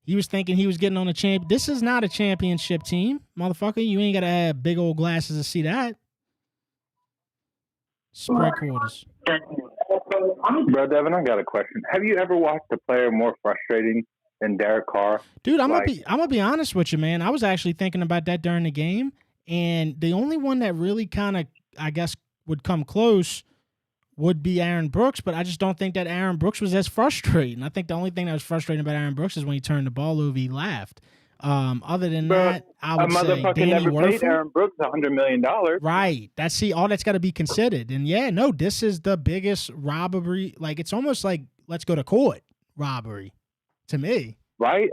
he was thinking he was getting on a champ. This is not a championship team, motherfucker. You ain't gotta have big old glasses to see that. Sprite quarters. Bro, Devin, I got a question. Have you ever watched a player more frustrating than Derek Carr? Dude, I'm gonna be honest with you, man. I was actually thinking about that during the game, and the only one that really kind of, I guess, would come close would be Aaron Brooks, but I just don't think that Aaron Brooks was as frustrating. I think the only thing that was frustrating about Aaron Brooks is when he turned the ball over, he laughed. Other than that, I would say Danny never Werfel. paid Aaron Brooks $100 million. Right. All that's got to be considered. And yeah, no, this is the biggest robbery. Like, it's almost like let's go to court robbery to me. Right.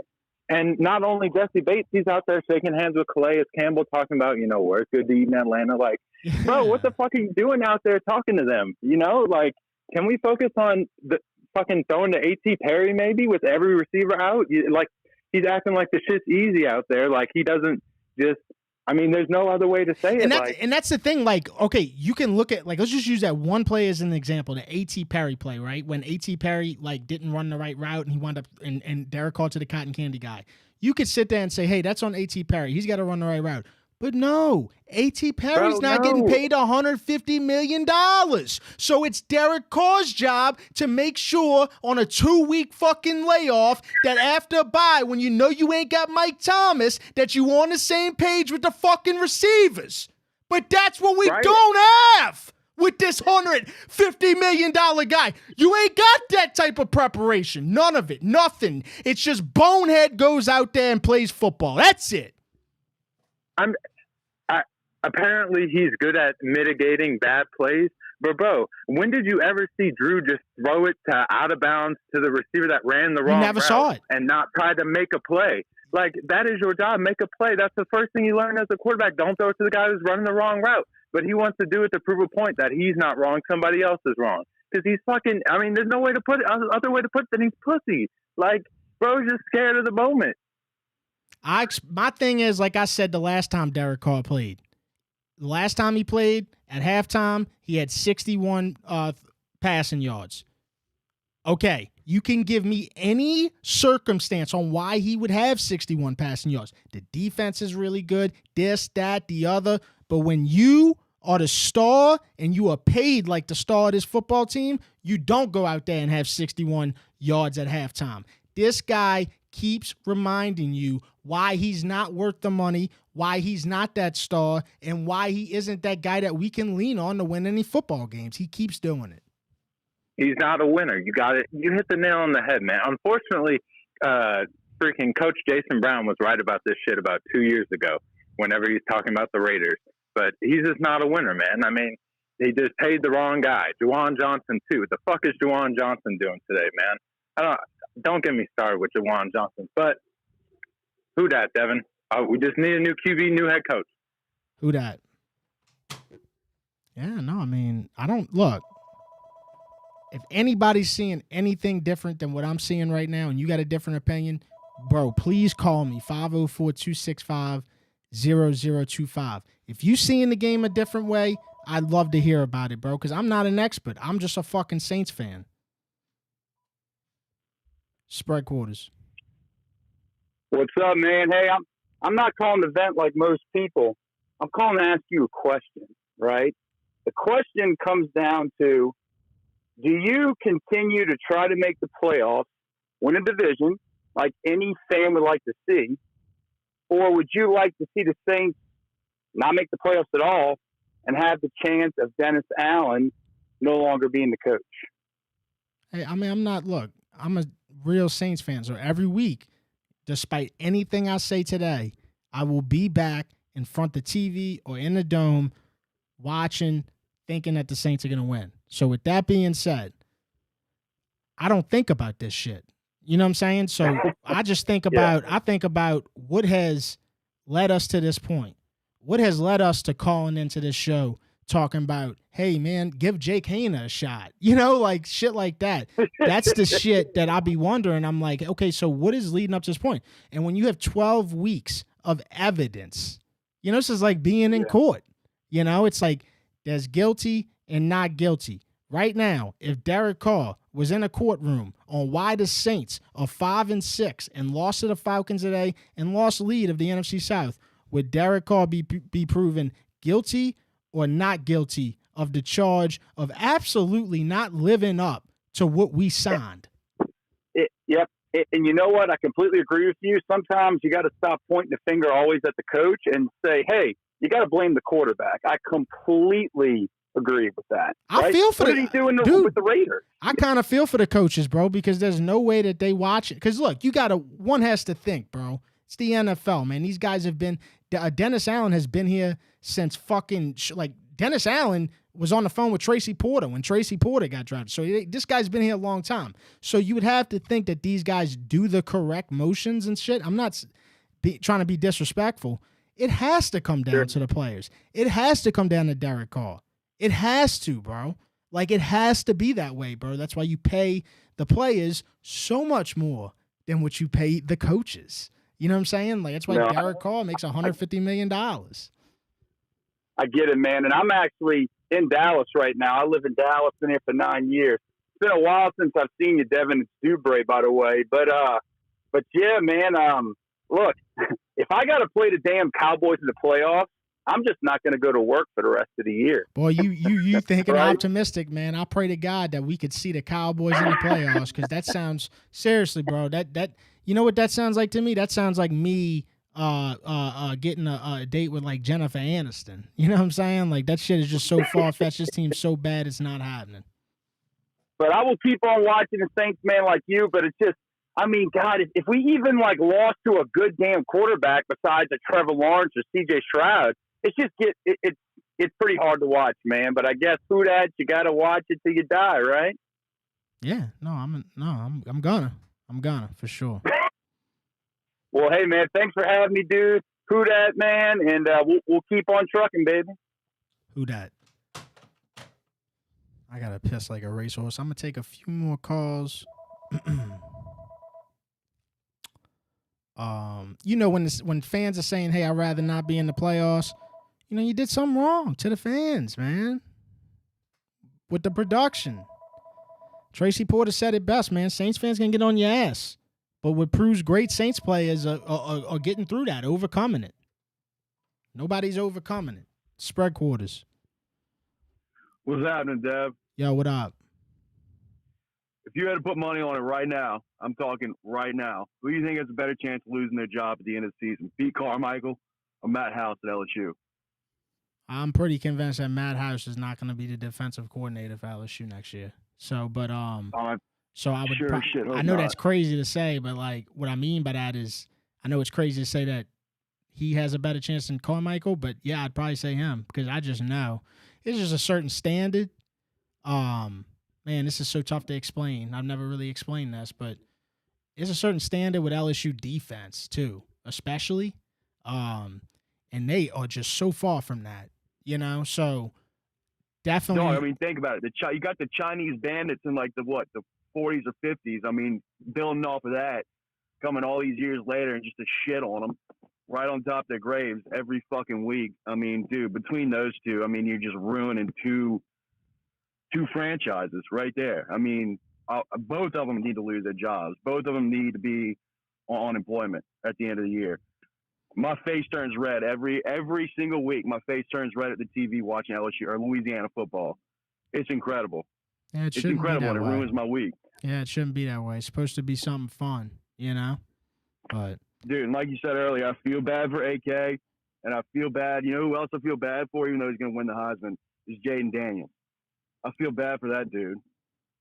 And not only Jesse Bates, he's out there shaking hands with Calais Campbell, talking about, you know, where it's good to eat in Atlanta. Like, Bro, what the fuck are you doing out there talking to them? You know, like, can we focus on the fucking throwing to A.T. Perry maybe with every receiver out? Like, he's acting like the shit's easy out there. Like, he doesn't just, I mean, there's no other way to say it. And that's the thing. Like, okay, you can look at, like, let's just use that one play as an example, the A.T. Perry play, right? When A.T. Perry, like, didn't run the right route and he wound up, and Derek called to the cotton candy guy. You could sit there and say, hey, that's on A.T. Perry. He's got to run the right route. But no, A.T. Perry's not getting paid $150 million. So it's Derek Carr's job to make sure on a 2-week fucking layoff that after a bye, when you know you ain't got Mike Thomas, that you on the same page with the fucking receivers. But that's what we don't have with this $150 million guy. You ain't got that type of preparation. None of it. Nothing. It's just bonehead goes out there and plays football. That's it. Apparently he's good at mitigating bad plays, but bro, when did you ever see Drew just throw it to out of bounds to the receiver that ran the wrong route saw it and not try to make a play? Like, that is your job. Make a play. That's the first thing you learn as a quarterback. Don't throw it to the guy who's running the wrong route. But he wants to do it to prove a point that he's not wrong, somebody else is wrong. Because he's fucking, I mean, there's no way to put it, other way to put it than he's pussy. Like, bro's just scared of the moment. My thing is, like I said the last time Derek Carr played, the last time he played, at halftime, he had 61 passing yards. Okay, you can give me any circumstance on why he would have 61 passing yards. The defense is really good, this, that, the other. But when you are the star and you are paid like the star of this football team, you don't go out there and have 61 yards at halftime. This guy keeps reminding you why he's not worth the money, why he's not that star, and why he isn't that guy that we can lean on to win any football games. He keeps doing it. He's not a winner. You got it. You hit the nail on the head, man. Unfortunately, freaking Coach Jason Brown was right about this shit about 2 years ago whenever he's talking about the Raiders. But he's just not a winner, man. I mean, he just paid the wrong guy. Juwan Johnson, too. What the fuck is Juwan Johnson doing today, man? Don't get me started with Juwan Johnson. But who dat, Devin? We just need a new QB, new head coach. Who dat? Yeah, no, I mean, I don't look. If anybody's seeing anything different than what I'm seeing right now and you got a different opinion, bro, please call me, 504-265-0025. If you seeing the game a different way, I'd love to hear about it, bro, because I'm not an expert. I'm just a fucking Saints fan. Spread quarters. What's up, man? Hey, I'm not calling to vent like most people. I'm calling to ask you a question, right? The question comes down to, do you continue to try to make the playoffs, win a division, like any fan would like to see, or would you like to see the Saints not make the playoffs at all and have the chance of Dennis Allen no longer being the coach? Hey, I mean, I'm a real Saints fan, so every week, despite anything I say today, I will be back in front of the TV or in the dome watching, thinking that the Saints are going to win. So with that being said, I don't think about this shit. You know what I'm saying? So I just think about, I think about what has led us to this point. What has led us to calling into this show talking about, hey, man, give Jake Hayner a shot. You know, like shit like that. That's the shit that I be wondering. I'm like, okay, so what is leading up to this point? And when you have 12 weeks of evidence, you know, this is like being in court. You know, it's like there's guilty and not guilty. Right now, if Derek Carr was in a courtroom on why the Saints are 5-6 and lost to the Falcons today and lost lead of the NFC South, would Derek Carr be proven guilty or not guilty of the charge of absolutely not living up to what we signed? Yep. And you know what? I completely agree with you. Sometimes you got to stop pointing the finger always at the coach and say, hey, you got to blame the quarterback. I completely agree with that. I feel for what did he do with the Raiders? I kind of feel for the coaches, bro, because there's no way that they watch it. Because look, one has to think, bro. It's the NFL, man. These guys have been, Dennis Allen has been here since fucking, Dennis Allen was on the phone with Tracy Porter when Tracy Porter got drafted. So this guy's been here a long time. So you would have to think that these guys do the correct motions and shit. I'm not trying to be disrespectful. It has to come down to the players. It has to come down to Derek Carr. It has to, bro. Like, it has to be that way, bro. That's why you pay the players so much more than what you pay the coaches. You know what I'm saying? Like, that's why Derek Carr makes $150 million. I get it, man. And I'm actually in Dallas right now. I live in Dallas, been here for 9 years. It's been a while since I've seen you, Devin. It's Dubray, by the way. But yeah, man, look, if I got to play the damn Cowboys in the playoffs, I'm just not going to go to work for the rest of the year. Boy, you thinking right? Optimistic, man. I pray to God that we could see the Cowboys in the playoffs, because that sounds, seriously, bro, that you know what that sounds like to me? That sounds like me getting a date with, like, Jennifer Aniston. You know what I'm saying? Like, that shit is just so far-fetched. This team's so bad it's not happening. But I will keep on watching the Saints, man, like you, but it's just, I mean, God, if we even, like, lost to a good damn quarterback besides a Trevor Lawrence or C.J. Stroud, it's just it's pretty hard to watch, man. But I guess you got to watch it till you die, right? Yeah, I'm gonna for sure. Well, hey, man, thanks for having me, dude. Who dat, man, and we'll keep on trucking, baby. Who dat? I gotta piss like a racehorse. I'm gonna take a few more calls. You know, when fans are saying, "Hey, I'd rather not be in the playoffs," you know, you did something wrong to the fans, man. With the production, Tracy Porter said it best, man. Saints fans can get on your ass, but what proves great Saints players are getting through that, overcoming it. Nobody's overcoming it. Spread quarters. What's happening, Dev? Yo, what up? If you had to put money on it right now, I'm talking right now, who do you think has a better chance of losing their job at the end of the season? Pete Carmichael or Matt House at LSU? I'm pretty convinced that Matt House is not going to be the defensive coordinator for LSU next year. So, but so I would. I know that's crazy to say, but, like, what I mean by that is, I know it's crazy to say that he has a better chance than Carmichael, but yeah, I'd probably say him, because I just know it's just a certain standard. Man, this is so tough to explain. I've never really explained this, but it's a certain standard with LSU defense too, especially. And they are just so far from that, you know? So definitely. No, I mean, think about it. You got the Chinese bandits in, like, the 40s or 50s. I mean, building off of that, coming all these years later and just to shit on them right on top of their graves every fucking week. I mean, dude, between those two, I mean, you're just ruining two franchises right there. I mean, both of them need to lose their jobs. Both of them need to be on unemployment at the end of the year. My face turns red every single week. My face turns red at the TV watching LSU or Louisiana football. It's incredible. Yeah, it's incredible, and it ruins my week. Yeah, it shouldn't be that way. It's supposed to be something fun, you know? But dude, and like you said earlier, I feel bad for AK, and I feel bad. You know who else I feel bad for, even though he's going to win the Heisman, is Jaden Daniels. I feel bad for that dude.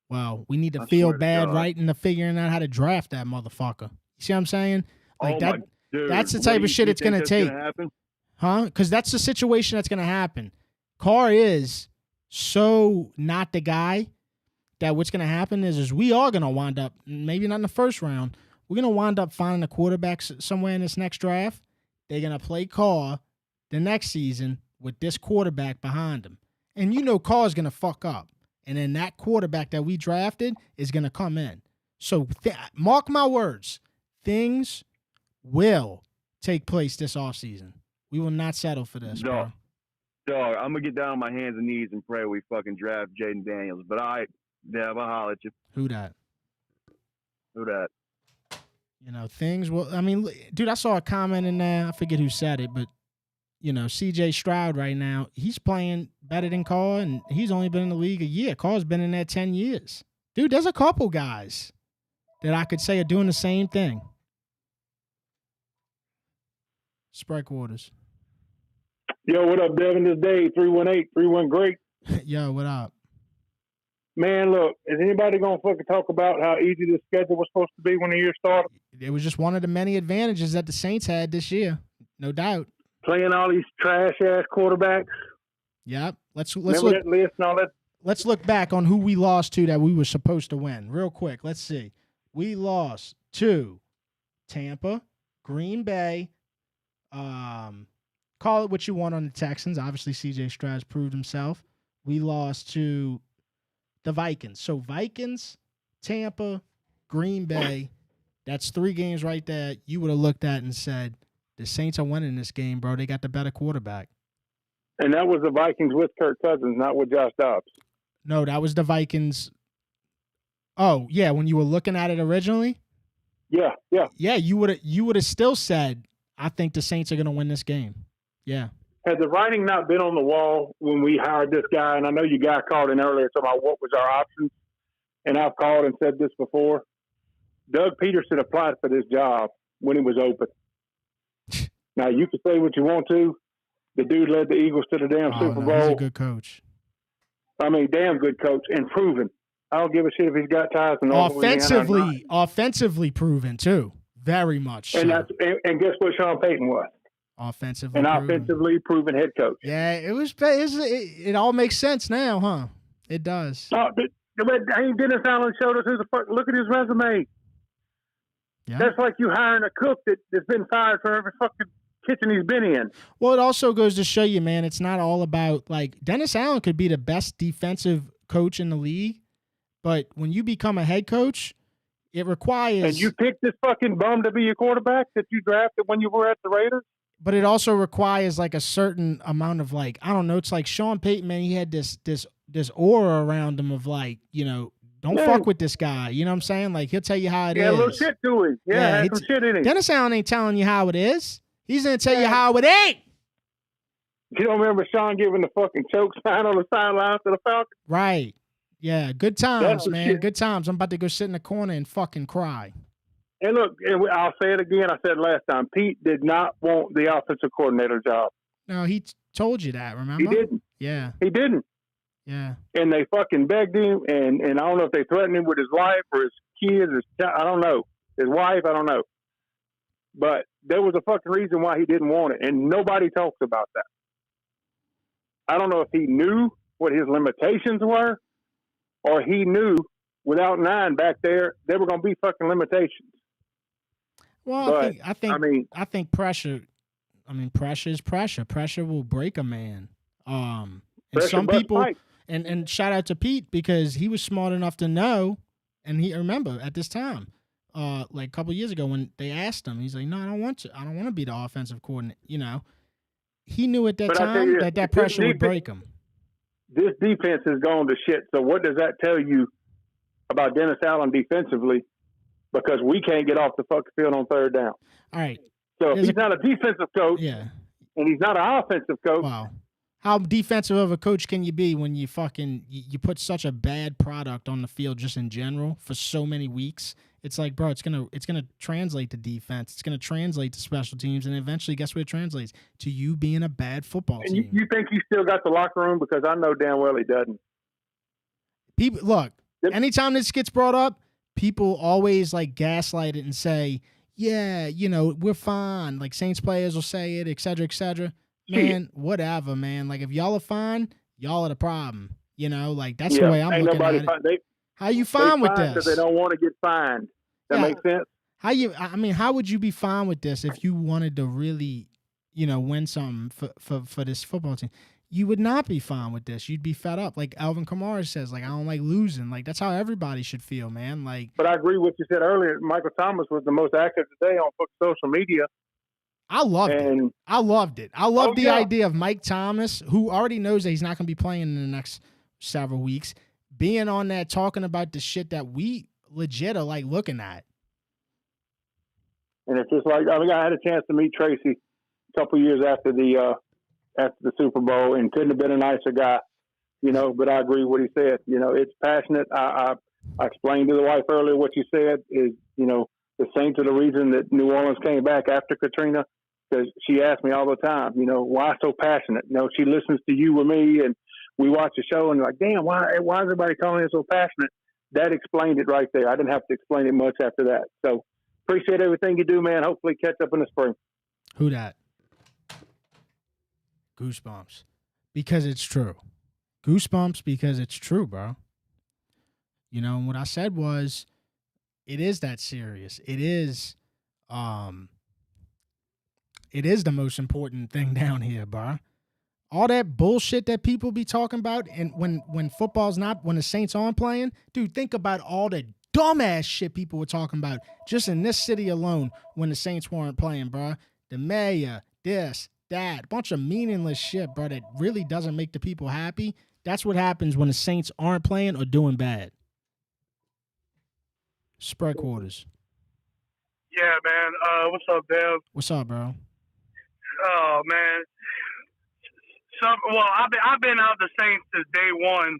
Well, we need to feel bad right into figuring out how to draft that motherfucker. You see what I'm saying? Like dude, that's the type of shit it's going to take. Huh? Because that's the situation that's going to happen. Carr is so not the guy that what's going to happen is we are going to wind up, maybe not in the first round, we're going to wind up finding a quarterback somewhere in this next draft. They're going to play Carr the next season with this quarterback behind him. And you know Carr's going to fuck up. And then that quarterback that we drafted is going to come in. So mark my words, things will take place this offseason. We will not settle for this, bro. Dog, I'm going to get down on my hands and knees and pray we fucking draft Jaden Daniels. But Dev, I'll holler at you. Who that? You know, things will, I mean, dude, I saw a comment in there. I forget who said it, but, you know, C.J. Stroud right now, he's playing better than Carr, and he's only been in the league a year. Carr's been in there 10 years. Dude, there's a couple guys that I could say are doing the same thing. Spread quarters. Yo, what up, Devin? This Dave, 318-31 Great. Yo, what up? Man, look, is anybody going to fucking talk about how easy the schedule was supposed to be when the year started? It was just one of the many advantages that the Saints had this year, no doubt. Playing all these trash-ass quarterbacks. Yep. Let's Remember look, that list and all that? Let's look back on who we lost to that we were supposed to win. Real quick, let's see. We lost to Tampa, Green Bay, call it what you want on the Texans. Obviously, C.J. Stroud's proved himself. We lost to the Vikings. So Vikings, Tampa, Green Bay, that's 3 games right there. You would have looked at and said, the Saints are winning this game, bro. They got the better quarterback. And that was the Vikings with Kirk Cousins, not with Josh Dobbs. No, that was the Vikings. Oh, yeah, when you were looking at it originally? Yeah. Yeah, you would have still said, I think the Saints are going to win this game. Yeah. Had the writing not been on the wall when we hired this guy, and I know you guys called in earlier talking about what was our options, and I've called and said this before, Doug Peterson applied for this job when it was open. Now, you can say what you want to. The dude led the Eagles to the damn Super Bowl. He's a good coach. I mean, damn good coach and proven. I don't give a shit if he's got ties. And offensively proven, too. Very much so. And guess what Sean Payton was? Offensively proven head coach. Yeah, it all makes sense now, huh? It does. But Dennis Allen showed us who the fuck. Look at his resume. Yeah. That's like you hiring a cook that's been fired for every fucking kitchen he's been in. Well, it also goes to show you, man, it's not all about, like, Dennis Allen could be the best defensive coach in the league, but when you become a head coach, it requires... And you picked this fucking bum to be your quarterback that you drafted when you were at the Raiders? But it also requires, like, a certain amount of, like, I don't know, it's like Sean Payton, man, he had this aura around him of, like, you know, don't fuck with this guy. You know what I'm saying? Like, he'll tell you how it is. Yeah, a little shit to him. Yeah, had some shit in him. Dennis Allen ain't telling you how it is. He's going to tell you how it ain't. You don't remember Sean giving the fucking choke sign on the sideline to the Falcons? Right. Yeah, good times, man. Shit. Good times. I'm about to go sit in the corner and fucking cry. And look, I'll say it again. I said last time, Pete did not want the offensive coordinator job. No, he told you that, remember? He didn't. Yeah. He didn't. Yeah. And they fucking begged him, and I don't know if they threatened him with his life or his kids, I don't know. His wife, I don't know. But there was a fucking reason why he didn't want it, and nobody talks about that. I don't know if he knew what his limitations were, or he knew without 9 back there were going to be fucking limitations. Well, but, I think pressure. I mean, pressure is pressure. Pressure will break a man. And some people, and shout out to Pete because he was smart enough to know, and he remember at this time, like a couple of years ago when they asked him, he's like, "No, I don't want to be the offensive coordinator." You know, he knew at that time that pressure would break him. This defense has gone to shit. So what does that tell you about Dennis Allen defensively? Because we can't get off the fucking field on 3rd down. All right. So if he's not a defensive coach, and he's not an offensive coach. Wow. How defensive of a coach can you be when you you put such a bad product on the field just in general for so many weeks? It's like, bro, it's gonna translate to defense. It's gonna translate to special teams, and eventually, guess what it translates to? You being a bad football team. And you think he still got the locker room? Because I know damn well he doesn't. People, look, anytime this gets brought up, people always like gaslight it and say, yeah, you know, we're fine. Like Saints players will say it, et cetera, et cetera. Man, whatever, man. Like if y'all are fine, y'all are the problem. You know, like that's the way I'm looking at it. How you fine with this? Because they don't want to get fined. That makes sense. How would you be fine with this if you wanted to really, you know, win something for this football team? You would not be fine with this. You'd be fed up. Like Alvin Kamara says, like, I don't like losing. Like, that's how everybody should feel, man. Like, but I agree with what you said earlier. Michael Thomas was the most active today on social media. I loved it. I loved the idea of Mike Thomas, who already knows that he's not going to be playing in the next several weeks, being on that, talking about the shit that we legit are, like, looking at. And it's just like, I had a chance to meet Tracy a couple years after the Super Bowl, and couldn't have been a nicer guy, you know, but I agree with what he said. You know, it's passionate. I explained to the wife earlier what you said is, you know, the Saints are the reason that New Orleans came back after Katrina, because she asked me all the time, you know, why so passionate? You know, she listens to you with me, and we watch the show, and like, damn, why is everybody calling it so passionate? That explained it right there. I didn't have to explain it much after that. So appreciate everything you do, man. Hopefully catch up in the spring. Who dat? Goosebumps. Because it's true. Goosebumps because it's true, bro. You know, and what I said was, it is that serious. It is, It is the most important thing down here, bro. All that bullshit that people be talking about, and when football's not, when the Saints aren't playing, dude, think about all the dumbass shit people were talking about just in this city alone when the Saints weren't playing, bro. The Mayo, this, that, bunch of meaningless shit, bro, that really doesn't make the people happy. That's what happens when the Saints aren't playing or doing bad. Spread quarters. Yeah, man. What's up, Dev? What's up, bro? Oh man. I've been out the Saints since day one,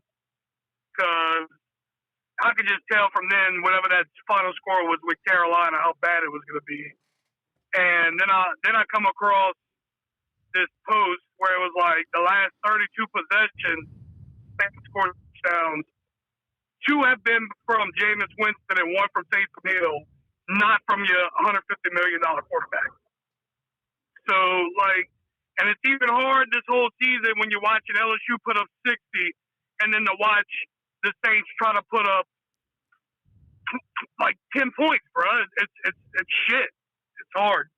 cause I could just tell from then, whatever that final score was with Carolina, how bad it was going to be. And then I come across this post where it was like the last 32 possessions, Saints scored touchdowns. 2 have been from Jameis Winston and 1 from Taysom Hill, not from your $150 million quarterback. So, like, and it's even hard this whole season when you're watching LSU put up 60 and then to watch the Saints try to put up like 10 points, bro. It's shit. It's hard.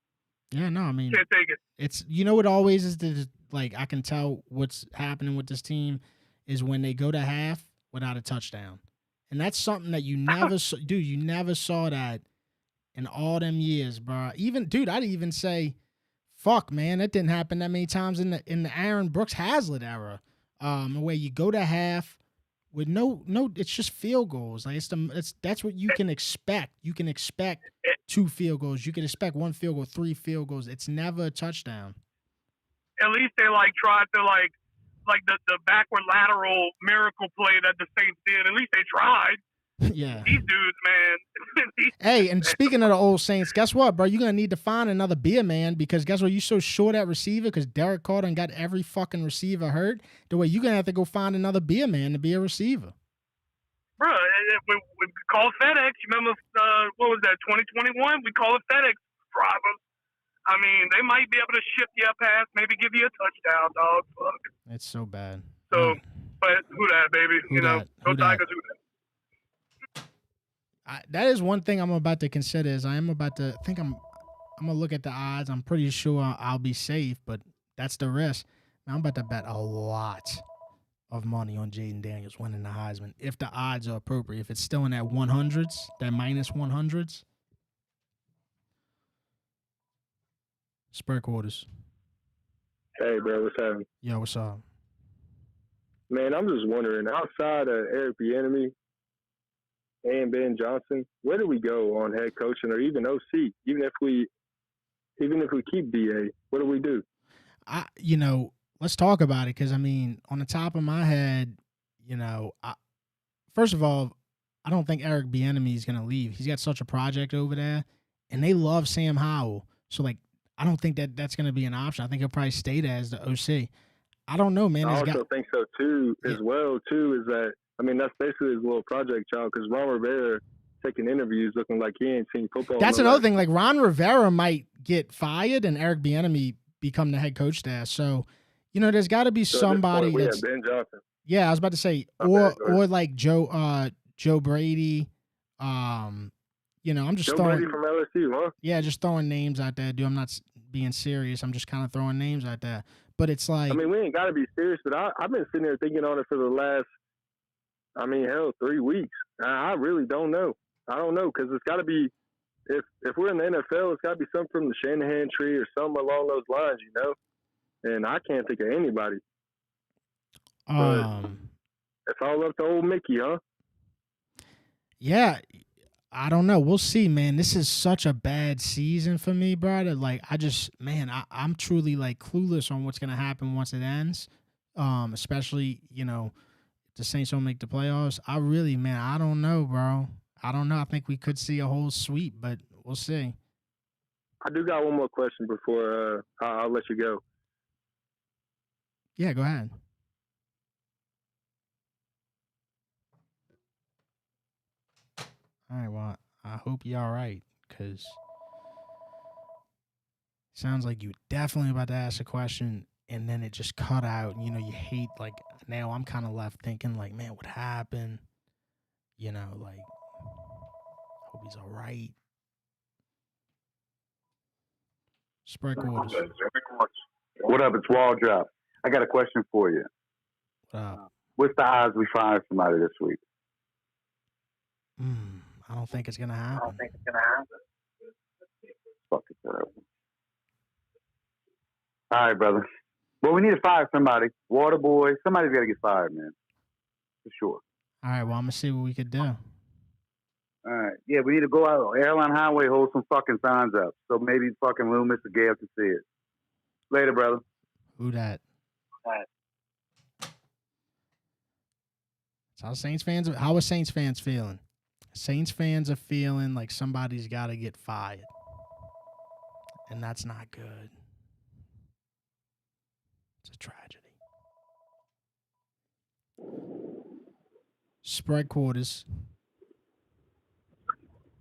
Yeah, no, I mean, can't take it. It's, you know, it always is like, I can tell what's happening with this team is when they go to half without a touchdown. And that's something that you never saw, dude, you never saw that in all them years, bro. Even, dude, I'd even say, fuck, man, that didn't happen that many times in the Aaron Brooks Hazlitt era, where you go to half with no, it's just field goals. Like that's what you can expect. You can expect 2 field goals. You can expect 1 field goal, 3 field goals. It's never a touchdown. At least they tried to like the backward lateral miracle play that the Saints did. At least they tried. Yeah. These dudes, man. Hey, and speaking of the old Saints, guess what, bro? You're going to need to find another beer man because guess what? You're so short at receiver because Derek Carr done got every fucking receiver hurt. The way you're going to have to go find another beer man to be a receiver. Bro, we called FedEx. You remember, what was that, 2021? We called it FedEx drivers. I mean, they might be able to ship you a pass, maybe give you a touchdown, dog. Fuck. It's so bad. So, but who that, baby? Who that? Go Tigers, who that? That is one thing I'm about to consider is I'm going to look at the odds. I'm pretty sure I'll be safe, but that's the risk. I'm about to bet a lot of money on Jaden Daniels winning the Heisman if the odds are appropriate. If it's still in that 100s, that minus 100s. Spread quarters. Hey, bro, what's happening? Yo, what's up? Man, I'm just wondering, outside of Eric Bieniemy and Ben Johnson, where do we go on head coaching or even OC? Even if we keep BA, what do we do? Let's talk about it because, I mean, on the top of my head, first of all, I don't think Eric Bieniemy is going to leave. He's got such a project over there, and they love Sam Howell. So, like, I don't think that's going to be an option. I think he'll probably stay there as the OC. I don't know, man. I also think so, too, is that, I mean, that's basically his little project child because Ron Rivera taking interviews looking like he ain't seen football. That's another thing. Like, Ron Rivera might get fired and Eric Bieniemy become the head coach there. So, there's got to be somebody that's Ben Johnson. Yeah, I was about to say, or like Joe Brady. I'm just throwing Brady from LSU, huh? Yeah, just throwing names out there, dude. I'm not being serious. I'm just kind of throwing names out there. But it's like, I mean, we ain't got to be serious, but I've been sitting there thinking on it for the last, 3 weeks. I really don't know. I don't know because it's got to be, if we're in the NFL, it's got to be something from the Shanahan tree or something along those lines, And I can't think of anybody. It's all up to old Mickey, huh? Yeah, I don't know. We'll see, man. This is such a bad season for me, brother. Like, I'm truly like clueless on what's gonna happen once it ends. Especially, if the Saints don't make the playoffs. I don't know, bro. I don't know. I think we could see a whole sweep, but we'll see. I do got one more question before I'll let you go. Yeah, go ahead. All right, well, I hope you're all right, because sounds like you definitely about to ask a question, and then it just cut out. You hate, like, now I'm kind of left thinking, like, man, what happened? Like, hope he's all right. Spread quarters. What up? It's Wall Drop. I got a question for you. What's the odds we find somebody this week? I don't think it's gonna happen. Fucking terrible. All right, brother. Well, we need to fire somebody. Water boy. Somebody's got to get fired, man. For sure. All right. Well, I'm gonna see what we could do. All right. Yeah, we need to go out on Airline Highway, hold some fucking signs up. So maybe fucking Loomis or Gail can see it. Later, brother. Who that? How are Saints fans feeling? Saints fans are feeling like somebody's got to get fired. And that's not good. It's a tragedy. Spread quarters.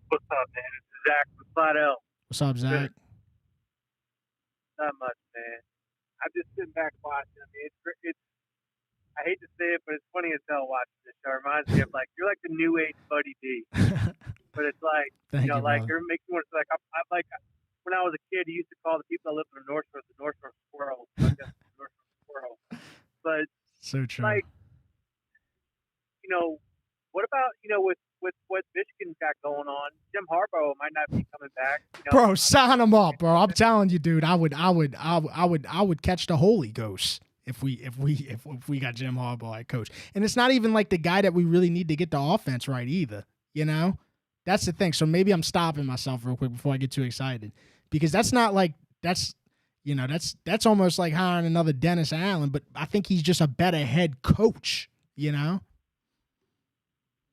What's up, man? It's Zach from Flat L. What's up, Zach? Not much, man. I'm just sitting back watching. I mean, it's I hate to say it, but it's funny as hell watching this show. It reminds me of you're like the new age Buddy D. But it's like, Thank you, like brother. it makes me want to I'm like when I was a kid, he used to call the people that lived in the North Shore squirrels. I guess the North Shore squirrels. But so true. Like, what about with what Michigan's got going on? Jim Harbaugh might not be coming back. Bro, sign him up, bro. I'm telling you, dude. I would catch the Holy Ghost if we got Jim Harbaugh at coach. And it's not even like the guy that we really need to get the offense right either. That's the thing. So maybe I'm stopping myself real quick before I get too excited, because that's not like that's almost like hiring another Dennis Allen. But I think he's just a better head coach.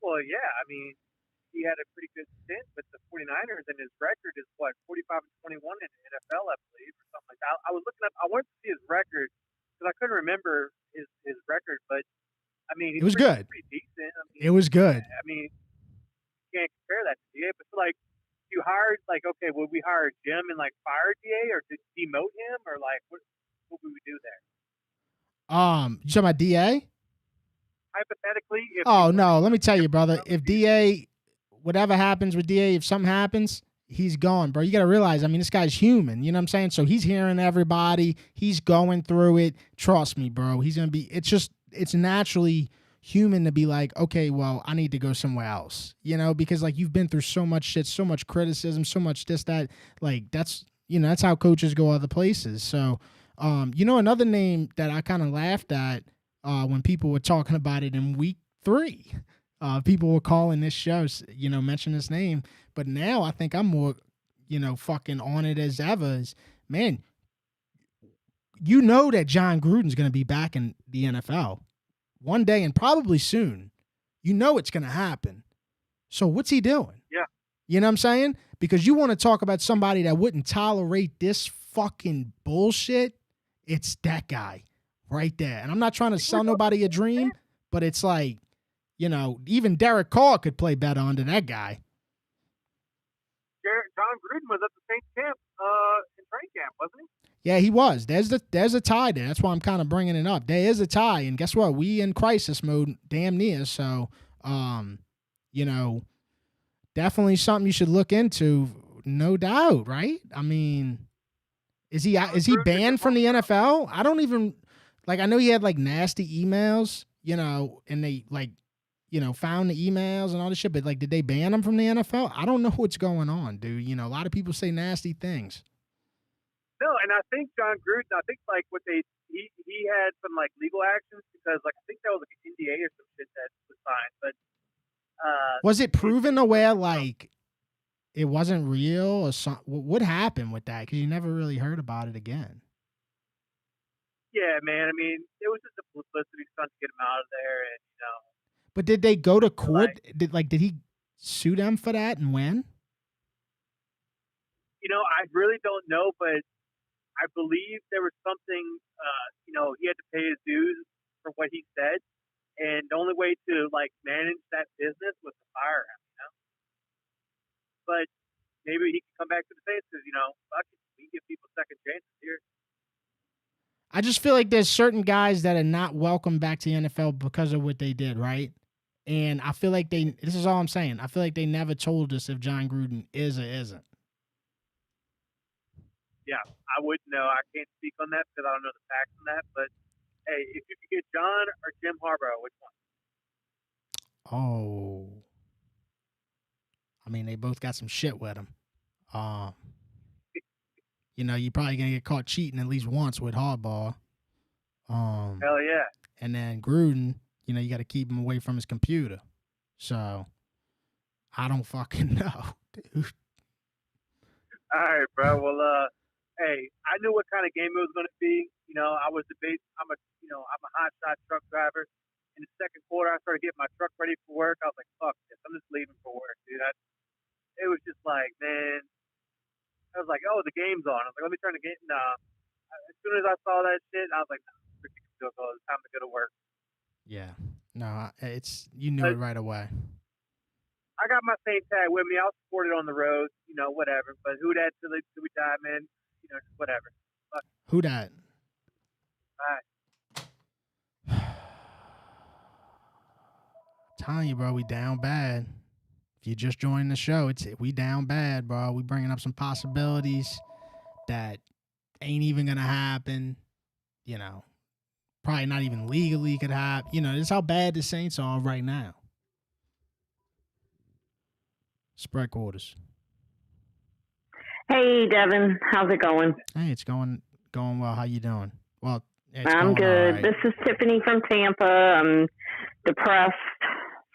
Well, yeah. I mean, he had a pretty good stint with the 49ers, and his record is 45-21 in the NFL, I believe, or something like that. I was looking up. I wanted to see his record because I couldn't remember his record, but I mean, it was good. Pretty decent. I mean, it was good. I mean, you can't compare that to DA, but you hired okay, would we hire Jim and fire DA or demote him, or what would we do there? You talking about DA? Hypothetically, no, let me tell you, brother. If DA, whatever happens with DA, if something happens, he's gone, bro. You got to realize, I mean, this guy's human. You know what I'm saying? So he's hearing everybody. He's going through it. Trust me, bro. He's going to be, it's naturally human to be like, okay, well, I need to go somewhere else, because you've been through so much shit, so much criticism, so much this, that, that's how coaches go other places. So, another name that I kind of laughed at, when people were talking about it in week 3, people were calling this show, mention his name. But now I think I'm more, fucking on it as ever. Man, that John Gruden's going to be back in the NFL one day and probably soon. It's going to happen. So what's he doing? Yeah. You know what I'm saying? Because you want to talk about somebody that wouldn't tolerate this fucking bullshit. It's that guy. Right there. And I'm not trying to sell nobody a dream, but it's even Derek Carr could play better under that guy. John Gruden was at the Saints camp, in training camp, wasn't he? Yeah, he was. There's a tie there. That's why I'm kind of bringing it up. There is a tie, and guess what? We in crisis mode, damn near. So, definitely something you should look into, no doubt, right? I mean, is he banned from the NFL? I don't even. I know he had nasty emails, and they found the emails and all this shit, but did they ban him from the NFL? I don't know what's going on, dude. A lot of people say nasty things. No, and I think John Gruden, he had some legal actions because I think that was an NDA or some shit that was signed, but was it proven to where it wasn't real or something? What happened with that? Because you never really heard about it again. Yeah, man. I mean, it was just a publicity stunt to get him out of there, and But did they go to court? Did he sue them for that and when? I really don't know, but I believe there was something. He had to pay his dues for what he said, and the only way to manage that business was to fire him. But maybe he can come back to the Saints because fuck it, we give people second chances here. I just feel like there's certain guys that are not welcome back to the NFL because of what they did, right? And I feel like this is all I'm saying. I feel like they never told us if John Gruden is or isn't. yeah, I wouldn't know. I can't speak on that because I don't know the facts on that. But hey, if you could get John or Jim Harbaugh, which one? Oh, I mean, they both got some shit with them. You're probably gonna get caught cheating at least once with Harbaugh. Hell yeah. And then Gruden, you got to keep him away from his computer. So I don't fucking know, dude. All right, bro. Well, hey, I knew what kind of game it was going to be. I was I'm a hot shot truck driver. In the second quarter, I started getting my truck ready for work. I was like, fuck this. I'm just leaving for work, dude. It was just like, man, I was like, oh, the game's on. I was like, let me turn the game. Nah. As soon as I saw that shit, I was like, nah, it's time to go to work. Yeah. No, you knew it right away. I got my same tag with me. I'll support it on the road, whatever. But who that till we die, man? Just whatever. Fuck. Who that? All right. Telling you, bro, we down bad. If you just joined the show, we down bad, bro. We bringing up some possibilities that ain't even gonna happen. Probably not even legally could happen. This is how bad the Saints are right now. Spread quarters. Hey, Devin. How's it going? Hey, it's going well. How you doing? Well, I'm good. Right. This is Tiffany from Tampa. I'm depressed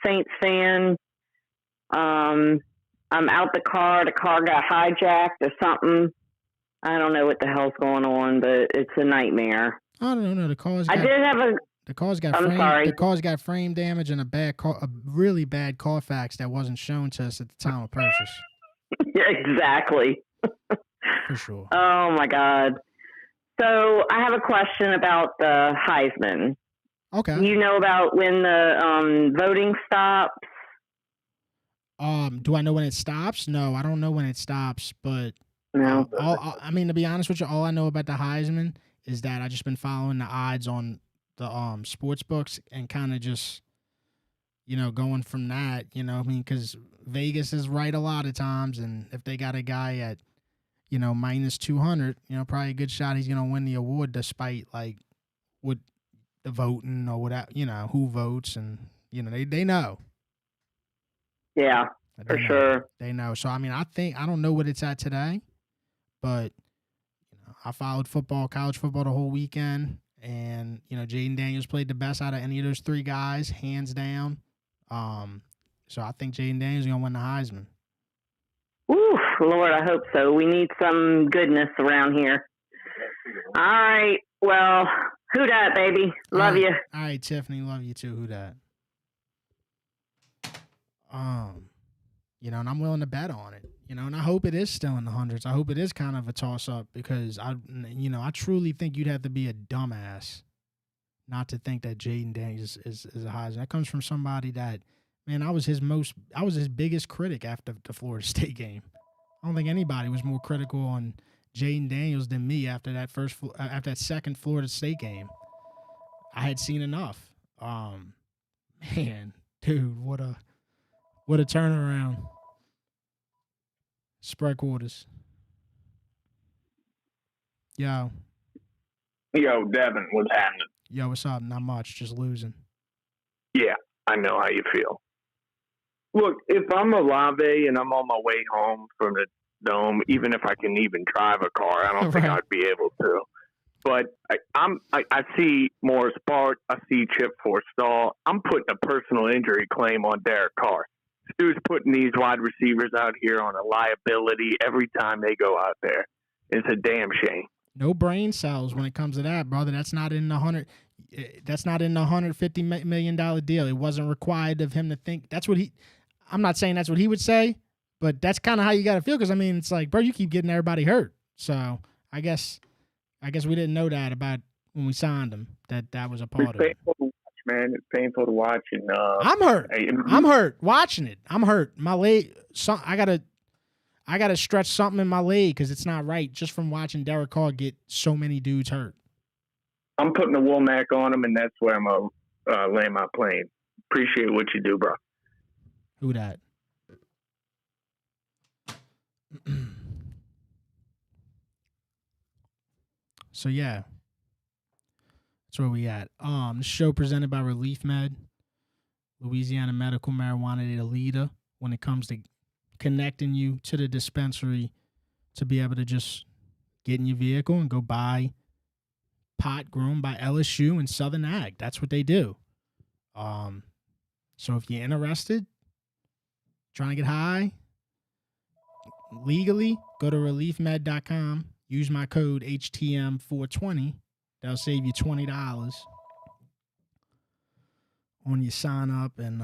Saints fan. I'm out the car. The car got hijacked or something. I don't know what the hell's going on, but it's a nightmare. I don't know. The car's got frame damage and a really bad Carfax that wasn't shown to us at the time of purchase. Yeah, exactly. For sure. Oh my God. So I have a question about the Heisman. Okay. You know about when the voting stops? Do I know when it stops? No, I don't know when it stops, but no. To be honest with you, all I know about the Heisman is that I just been following the odds on the sports books and kind of just going from that, because Vegas is right a lot of times, and if they got a guy at minus 200, probably a good shot he's gonna win the award despite what the voting or whatever, who votes, and they know. Yeah, for sure. They know. So I don't know what it's at today, but I followed college football the whole weekend, and Jaden Daniels played the best out of any of those three guys, hands down. So I think Jaden Daniels is gonna win the Heisman. Ooh, Lord, I hope so. We need some goodness around here. All right, well, who dat, baby? Love you. All right, Tiffany, love you too. Who dat? And I'm willing to bet on it. And I hope it is still in the hundreds. I hope it is kind of a toss-up because I truly think you'd have to be a dumbass not to think that Jaden Daniels is a Heisman. That comes from somebody that, man, I was his biggest critic after the Florida State game. I don't think anybody was more critical on Jaden Daniels than me after that second Florida State game. I had seen enough. Man, dude, what a turnaround. Spread quarters. Yo, Devin, what's happening? Yo, what's up? Not much, just losing. Yeah, I know how you feel. Look, if I'm Olave and I'm on my way home from the Dome, even if I can even drive a car, I don't think I'd be able to. But I see Morris Bart, I see Chip Forstall. I'm putting a personal injury claim on Derek Carr. Stu's putting these wide receivers out here on a liability every time they go out there. It's a damn shame. No brain cells when it comes to that, brother. That's not in the $150 million deal. It wasn't required of him to think. I'm not saying that's what he would say, but that's kind of how you got to feel. Because it's like, bro, you keep getting everybody hurt. So I guess we didn't know that about when we signed him. That was a part of it. Man, it's painful to watch. And I'm hurt. I'm hurt watching it. I'm hurt. My leg. I gotta stretch something in my leg because it's not right just from watching Derek Carr get so many dudes hurt. I'm putting a Womack on him, and that's where I'm gonna land my plane. Appreciate what you do, bro. Who that? So yeah, that's where we at. The show presented by ReleafMed, Louisiana medical marijuana leader when it comes to connecting you to the dispensary to be able to just get in your vehicle and go buy pot grown by LSU and Southern Ag. That's what they do. So if you're interested, trying to get high legally, go to ReleafMed.com. Use my code HTM420. That'll save you $20 on your sign up. And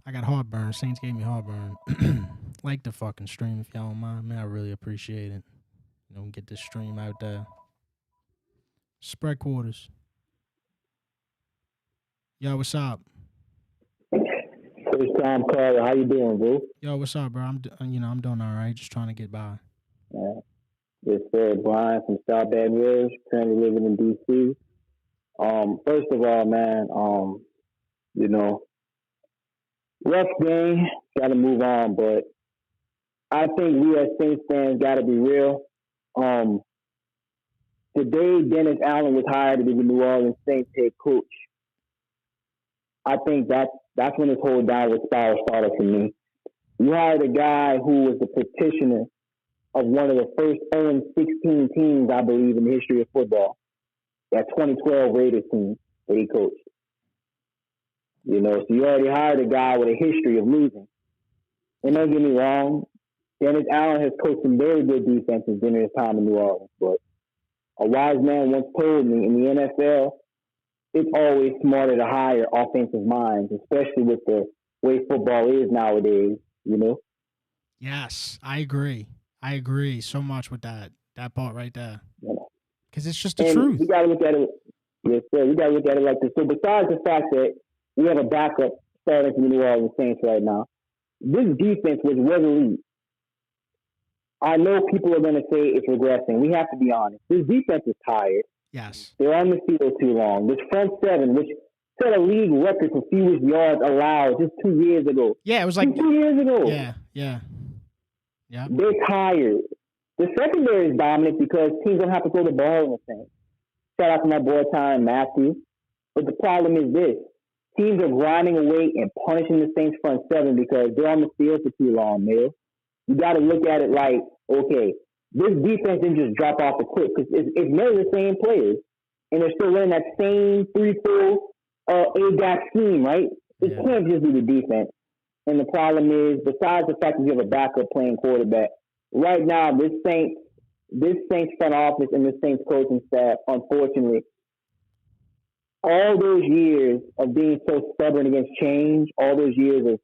I got heartburn. Saints gave me heartburn. Like the fucking stream if y'all don't mind. Man, I really appreciate it. Get this stream out there. Spread quarters. Yo, what's up? First time caller. How you doing, bro? Yo, what's up, bro? I'm doing all right. Just trying to get by. Yeah. Yes, sir. Brian from South Baton Rouge, currently living in D.C. First of all, man, rough game. Got to move on, but I think we as Saints fans got to be real. The day Dennis Allen was hired to be the New Orleans Saints head coach, I think that's when this whole downward spiral started for me. You hired a guy who was the petitioner of one of the first 0-16 teams, I believe, in the history of football. That 2012 Raiders team that he coached. So you already hired a guy with a history of losing. And don't get me wrong, Dennis Allen has coached some very good defenses during his time in New Orleans, but a wise man once told me in the NFL, it's always smarter to hire offensive minds, especially with the way football is nowadays, Yes, I agree. I agree so much with that part right there. Because it's just the truth. We got to look at it. Yes, sir. We got to look at it like this. So besides the fact that we have a backup starting for the New Orleans Saints right now, this defense was resolute. I know people are going to say it's regressing. We have to be honest. This defense is tired. Yes. They're on the field too long. This front seven, which set a league record for fewest yards allowed just 2 years ago. Yeah, it was like 2 years ago. Yeah. They're tired. The secondary is dominant because teams don't have to throw the ball in the Saints. Shout out to my boy Tyron Matthew. But the problem is this. Teams are grinding away and punishing the Saints front seven because they're on the field for too long, Mayo. You got to look at it like, okay, this defense didn't just drop off a cliff because it's many of the same players, and they're still running that same 3-4 A-back scheme, right? It can't just be the defense. And the problem is, besides the fact that you have a backup playing quarterback, right now this Saints front office and this Saints coaching staff, unfortunately, all those years of being so stubborn against change, all those years of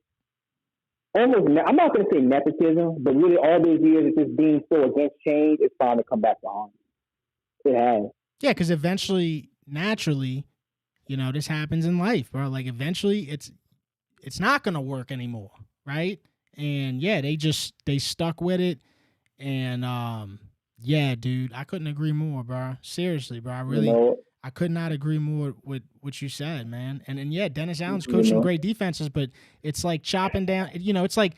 almost, I'm not going to say nepotism, but really all those years of just being so against change, it's finally come back to haunt. It has. Yeah, because eventually, naturally, this happens in life, bro. Like eventually, it's not going to work anymore, right? And yeah, they stuck with it, and yeah, dude, I couldn't agree more, bro. Seriously, bro, I could not agree more with what you said, man. And yeah, Dennis Allen's coaching great defenses, but it's like chopping down. It's like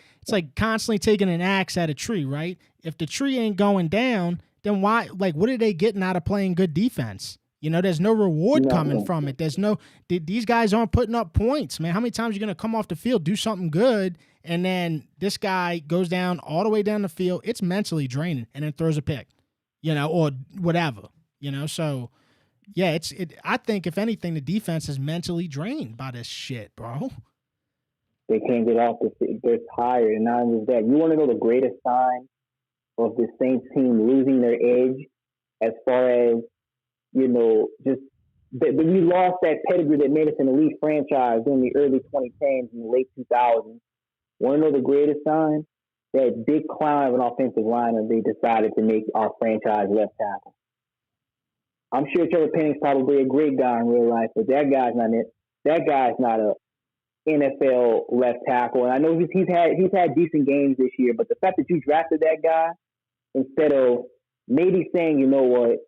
constantly taking an axe at a tree, right? If the tree ain't going down, then why? Like, what are they getting out of playing good defense? There's no reward coming from it. These guys aren't putting up points, man. How many times are you gonna come off the field, do something good, and then this guy goes down all the way down the field? It's mentally draining, and then throws a pick, or whatever, So. Yeah, I think if anything, the defense is mentally drained by this shit, bro. They can't get off the field. They're tired, and not only that, you want to know the greatest sign of the Saints team losing their edge, as far as just that we lost that pedigree that made us an elite franchise in the early 2010s and the late 2000s. Want to know the greatest sign? That big clown of an offensive liner they decided to make our franchise left tackle. I'm sure Trevor Penning's probably a great guy in real life, but that guy's not it. That guy's not a NFL left tackle. And I know he's had decent games this year, but the fact that you drafted that guy instead of maybe saying, you know what,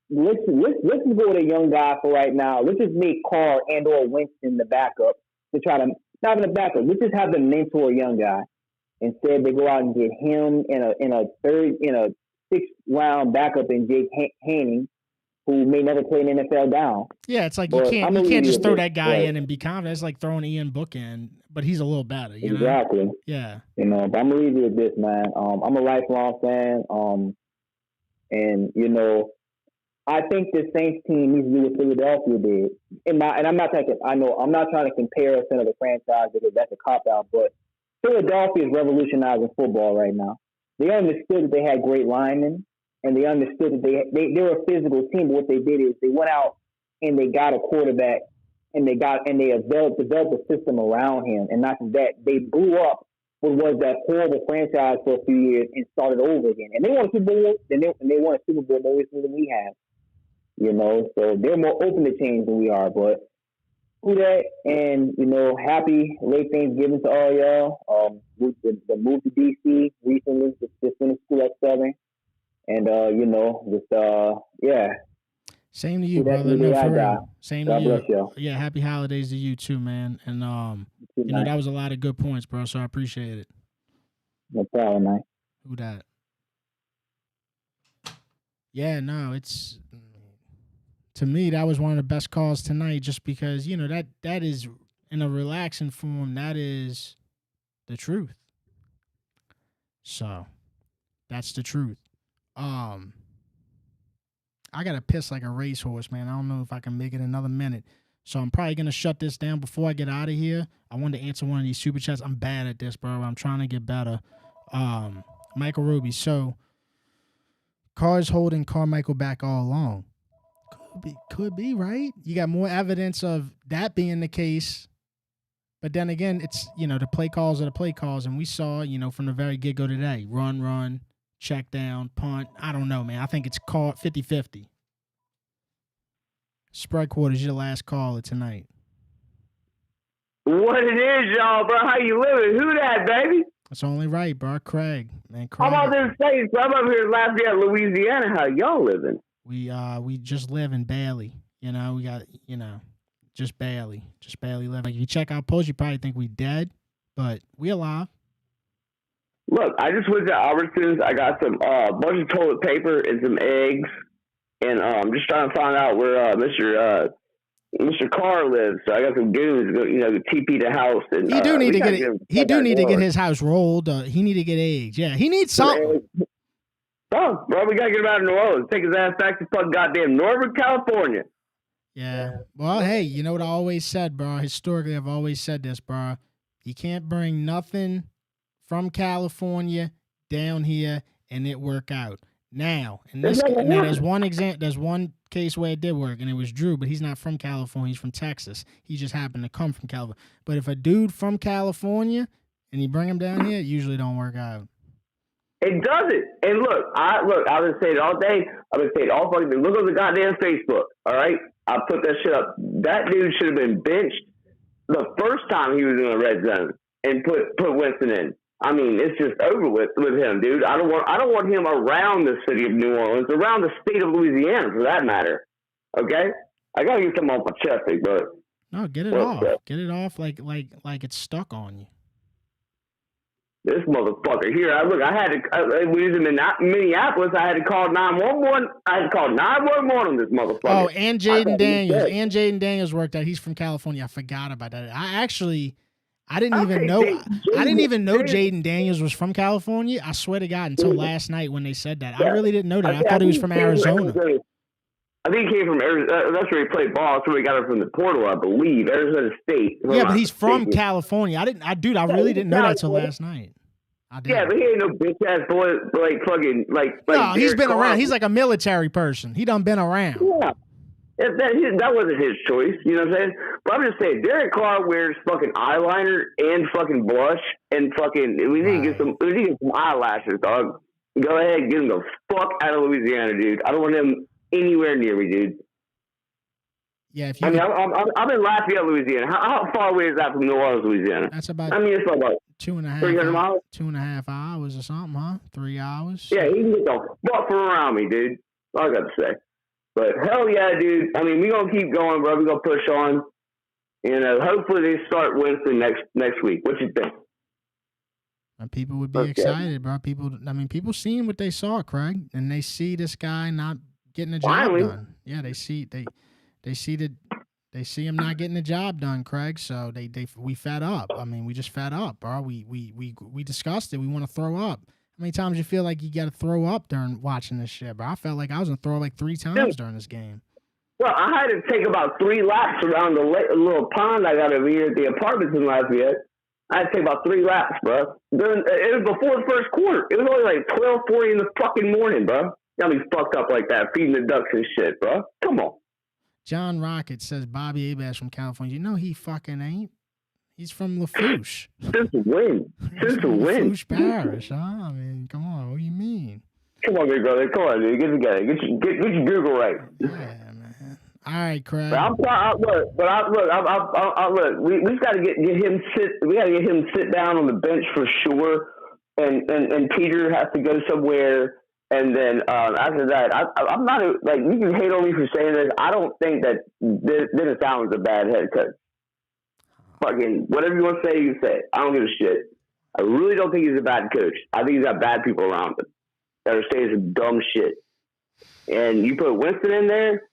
let's just go with a young guy for right now. Let's just make Carr and or Winston the backup to try to not even a backup. Let's just have them mentor a young guy. Instead, they go out and get him in a 6th round backup in Jake Hanning. who may never play in the NFL down. Yeah, it's like you can't just throw that guy in and be confident. It's like throwing Ian Book in, but he's a little better, you know? Exactly. Yeah. You know, but I'm gonna leave you with this, man. I'm a lifelong fan. And you know, I think the Saints team needs to do what Philadelphia did. And I'm not trying to compare us to another franchise because that's a cop out, but Philadelphia is revolutionizing football right now. They understood that they had great linemen, and they understood that they were a physical team. But what they did is they went out and they got a quarterback, and they developed a system around him. And not that, they blew up what was that horrible franchise for a few years and started over again. And they won a Super Bowl, and they won a Super Bowl more recently than we have. You know, so they're more open to change than we are. But who that, and you know, happy late Thanksgiving to all y'all. The move to DC recently, just finished school at 7, and you know, yeah. Same to you, brother. No, for real. Same to you. God bless y'all. Yeah, happy holidays to you too, man. And you know, that was a lot of good points, bro. So I appreciate it. No problem, man. Who that? Yeah, no, it's. To me, that was one of the best calls tonight just because, you know, that is, in a relaxing form, that is the truth. So, that's the truth. I got to piss like a racehorse, man. I don't know if I can make it another minute. So, I'm probably going to shut this down before I get out of here. I wanted to answer one of these super chats. I'm bad at this, bro. I'm trying to get better. Michael Ruby. So, Carr's holding Carmichael back all along. Could be, right? You got more evidence of that being the case. But then again, it's, you know, the play calls are the play calls. And we saw, you know, from the very get-go today, run, check down, punt. I don't know, man. I think it's called 50-50. Spread quarters, your last caller tonight. What it is, y'all, bro? How you living? Who that, baby? It's only right, bro. Craig. Man, Craig. I'm out there saying, I'm up here in Lafayette, Louisiana. How y'all living? We just live in Bailey. You know, we got, you know, just barely living. Like, if you check our post, you probably think we dead, but we alive. Look, I just went to Albertsons. I got some bunch of toilet paper and some eggs, and I'm just trying to find out where Mr. Carr lives. So I got some goons, you know, TP the house. And he do need to get it. He do need to get his house rolled. He need to get eggs. Yeah, he needs something. Oh, bro, we got to get him out of New Orleans. Take his ass back to fucking goddamn Northern California. Yeah. Well, hey, you know what I always said, bro? Historically, I've always said this, bro. You can't bring nothing from California down here and it work out. Now, there's one there's one case where it did work, and it was Drew, but he's not from California. He's from Texas. He just happened to come from California. But if a dude from California and you bring him down here, it usually don't work out. It doesn't. And look, I've been saying it all day. I've been saying it all fucking day. Look on the goddamn Facebook, all right? I put that shit up. That dude should have been benched the first time he was in the red zone and put Winston in. I mean, it's just over with him, dude. I don't want him around the city of New Orleans, around the state of Louisiana for that matter. Okay? I gotta get something off my chest, big brother. No, get it off. Get it off like it's stuck on you. This motherfucker here. I had to. We was in Minneapolis. I had to call 911. I had to call 911 on this motherfucker. Oh, and Jaden Daniels. And Jaden Daniels worked out. He's from California. I forgot about that. I didn't even know Jaden Daniels was from California. I swear to God, until last night when they said that. I really didn't know that. I thought he was from Arizona. I think he came from Arizona. That's where he played ball. That's where he got it from the portal, I believe. Arizona State. Yeah, but he's from California. I really didn't know that till last night. Yeah, but he ain't no bitch ass boy like fucking like. No, he's been around. He's like a military person. He done been around. Yeah. That wasn't his choice, you know what I'm saying? But I'm just saying, Derek Carr wears fucking eyeliner and fucking blush and fucking. We need to get some eyelashes, dog. Go ahead, get him the fuck out of Louisiana, dude. I don't want him anywhere near me, dude. Yeah, I'm in Lafayette, Louisiana. How far away is that from New Orleans, Louisiana? That's about. It's about 300 miles. 2.5 hours or something, huh? 3 hours. Yeah, he can get the fuck from around me, dude. All I got to say. But hell yeah, dude. I mean, we're going to keep going, bro. We're going to push on. And hopefully they start Winston next week. What you think? And people would be excited, bro. People seen what they saw, Craig. And they see this guy not getting the job done. Yeah, they see him not getting the job done, Craig. So we fed up. I mean, we just fed up, bro. We discussed it. We want to throw up. How many times you feel like you got to throw up during watching this shit, bro? I felt like I was gonna throw up like 3 times during this game. Well, I had to take about 3 laps around the little pond I got over here at the apartments in Lafayette. I had to take about 3 laps, bro. It was before the first quarter. It was only like 12:40 in the fucking morning, bro. Got me fucked up like that, feeding the ducks and shit, bro. Come on. John Rocket says Bobby Abash from California. You know he fucking ain't. He's from Lafourche. Since when? Lafourche Parish, huh? I mean, come on. What do you mean? Come on, big brother. Come on, dude. Get together. Get your Google right. Yeah, man. All right, Craig. Look. We got to get him sit. We got to get him sit down on the bench for sure. And Peter has to go somewhere. And then after that, I'm not like, you can hate on me for saying this. I don't think that Dennis Allen's a bad head coach. Fucking whatever you want to say, you say it. I don't give a shit. I really don't think he's a bad coach. I think he's got bad people around him that are saying some dumb shit. And you put Winston in there,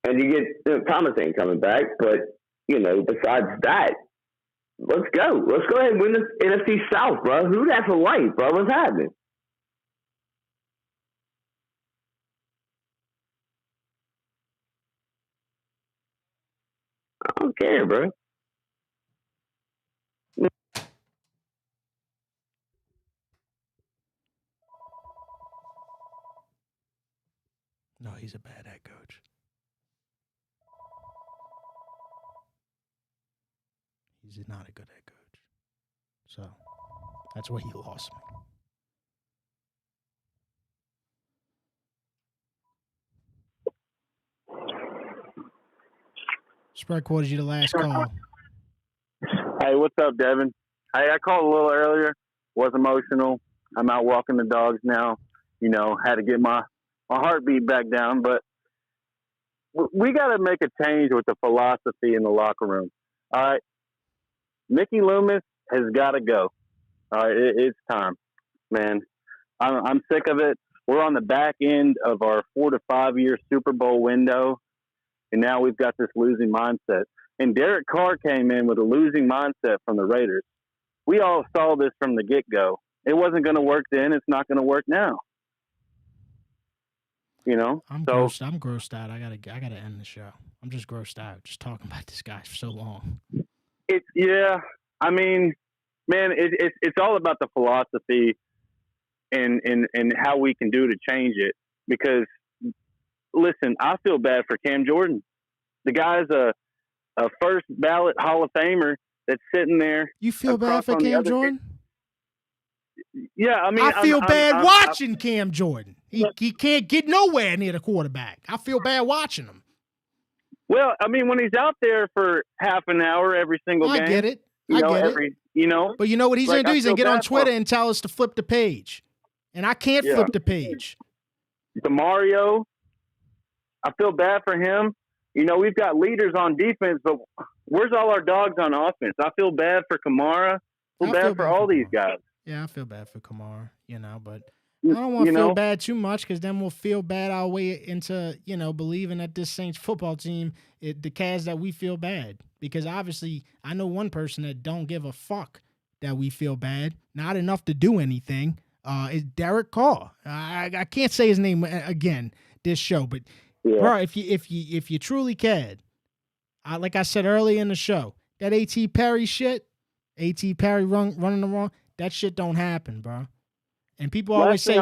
and you get Thomas ain't coming back. But besides that, let's go. Let's go ahead and win this NFC South, bro. Who that for life, bro? What's happening? I don't care, bro. No, he's a bad head coach. He's not a good head coach. So that's why he lost me. Spread quarters, you the last call. Hey, what's up, Devin? Hey, I called a little earlier. Was emotional. I'm out walking the dogs now. Had to get my heartbeat back down. But we got to make a change with the philosophy in the locker room. All right. Mickey Loomis has got to go. All right. It's time, man. I'm sick of it. We're on the back end of our 4 to 5 year Super Bowl window. And now we've got this losing mindset. And Derek Carr came in with a losing mindset from the Raiders. We all saw this from the get-go. It wasn't going to work then. It's not going to work now. I'm grossed out. I gotta end the show. I'm just grossed out just talking about this guy for so long. I mean, man, it's all about the philosophy and how we can do to change it. Because listen, I feel bad for Cam Jordan. The guy's a first ballot Hall of Famer that's sitting there. You feel bad for Cam Jordan? Yeah, I mean, I feel bad watching Cam Jordan. He can't get nowhere near the quarterback. I feel bad watching him. Well, I mean, when he's out there for half an hour every single game. I get it. But you know what he's going to do? He's going to get on Twitter and tell us to flip the page. And I can't flip the page. DeMario, I feel bad for him. We've got leaders on defense, but where's all our dogs on offense? I feel bad for Kamara. I feel bad for all these guys. Yeah, I feel bad for Kamara, but I don't want to feel bad too much because then we'll feel bad our way into, believing that this Saints football team, the Cavs, that we feel bad. Because obviously I know one person that don't give a fuck that we feel bad, not enough to do anything, is Derek Carr. I can't say his name again this show, but bro, if you truly cared, like I said earlier in the show, that A.T. Perry shit, A.T. Perry running the wrong, that shit don't happen, bro. And people always say,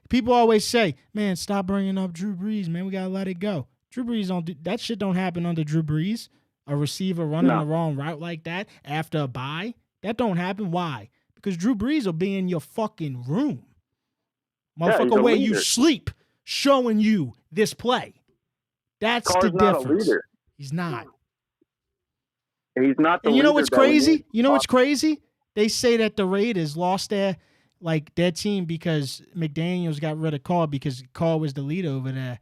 people always say, man, stop bringing up Drew Brees, man. We gotta let it go. Drew Brees don't do that. Shit don't happen under Drew Brees. A receiver running the wrong route like that after a bye, that don't happen. Why? Because Drew Brees will be in your fucking room, motherfucker, where you sleep, showing you this play. That's the difference. He's not. He's not. And you know what's crazy? What's crazy? They say that the Raiders lost their team because McDaniels got rid of Carr because Carr was the leader over there.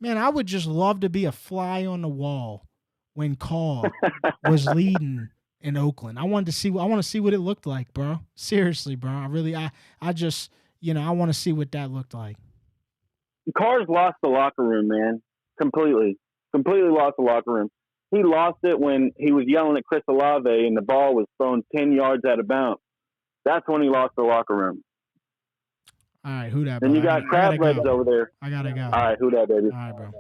Man, I would just love to be a fly on the wall when Carr was leading in Oakland. I want to see what it looked like, bro. Seriously, bro. I just, I want to see what that looked like. Carr's lost the locker room, man. Completely lost the locker room. He lost it when he was yelling at Chris Olave and the ball was thrown 10 yards out of bounds. That's when he lost the locker room. All right, who that? Then you got crab legs over there. I gotta go. All right, who that, baby? All right, bro.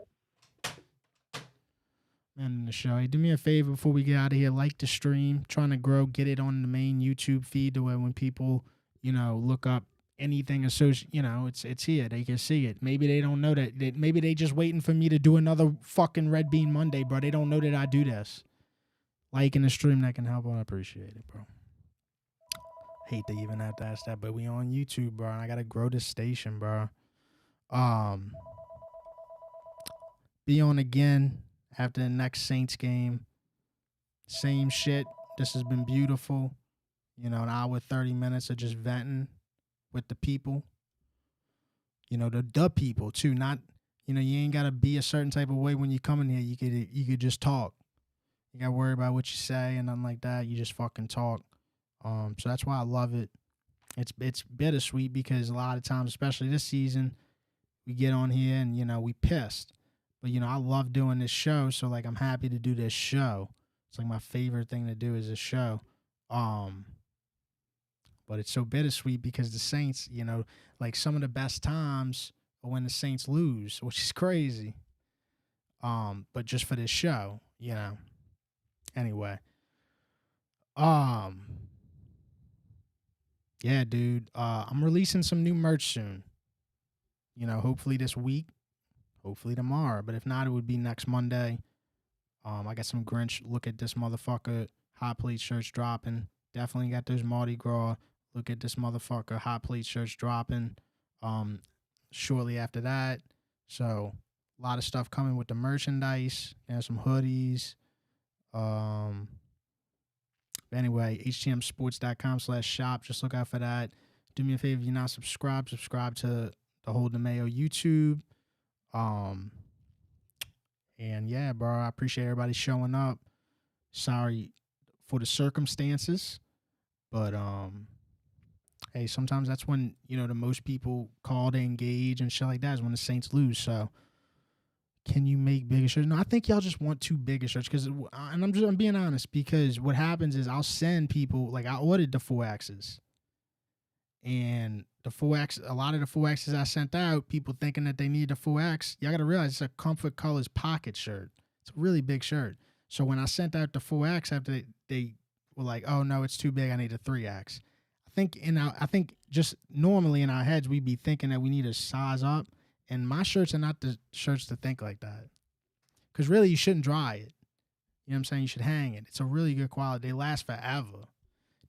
Man, the show. Hey, do me a favor before we get out of here. Like the stream. Trying to grow. Get it on the main YouTube feed to where when people, look up anything associated, it's here. They can see it. Maybe they don't know that. Maybe they just waiting for me to do another fucking Red Bean Monday, bro. They don't know that I do this. Liking the stream, that can help. I appreciate it, bro. Hate to even have to ask that, but we on YouTube, bro, and I gotta grow this station, bro. Be on again after the next Saints game. Same shit. This has been beautiful. An hour, 30 minutes of just venting with the people. The people too. Not, you ain't gotta be a certain type of way when you come in here. You could just talk. You gotta worry about what you say and nothing like that. You just fucking talk. So that's why I love it. It's bittersweet because a lot of times, especially this season, we get on here and, we pissed. But, I love doing this show, so, I'm happy to do this show. It's, my favorite thing to do is this show. But it's so bittersweet because the Saints, some of the best times are when the Saints lose, which is crazy. But just for this show, Anyway. Yeah, dude. I'm releasing some new merch soon. Hopefully this week. Hopefully tomorrow. But if not, it would be next Monday. I got some Grinch Look at This Motherfucker hot plate shirts dropping. Definitely got those Mardi Gras Look at This Motherfucker hot plate shirts dropping shortly after that. So a lot of stuff coming with the merchandise. There's some hoodies. Anyway, htmsports.com/shop. Just look out for that. Do me a favor if you're not subscribed, subscribe to the Hold the Mayo YouTube. And yeah, bro, I appreciate everybody showing up. Sorry for the circumstances, but hey, sometimes that's when the most people call to engage and shit like that is when the Saints lose. So. Can you make bigger shirts? No, I think y'all just want two bigger shirts and I'm being honest because what happens is I'll send people I ordered the 4Xs and the 4X, a lot of the 4Xs I sent out, people thinking that they need the 4X. Y'all got to realize it's a Comfort Colors pocket shirt. It's a really big shirt. So when I sent out the 4X after they were like, oh no, it's too big. I need a 3X. I think just normally in our heads, we'd be thinking that we need to size up. And my shirts are not the shirts to think like that. Because really, you shouldn't dry it. You know what I'm saying? You should hang it. It's a really good quality. They last forever.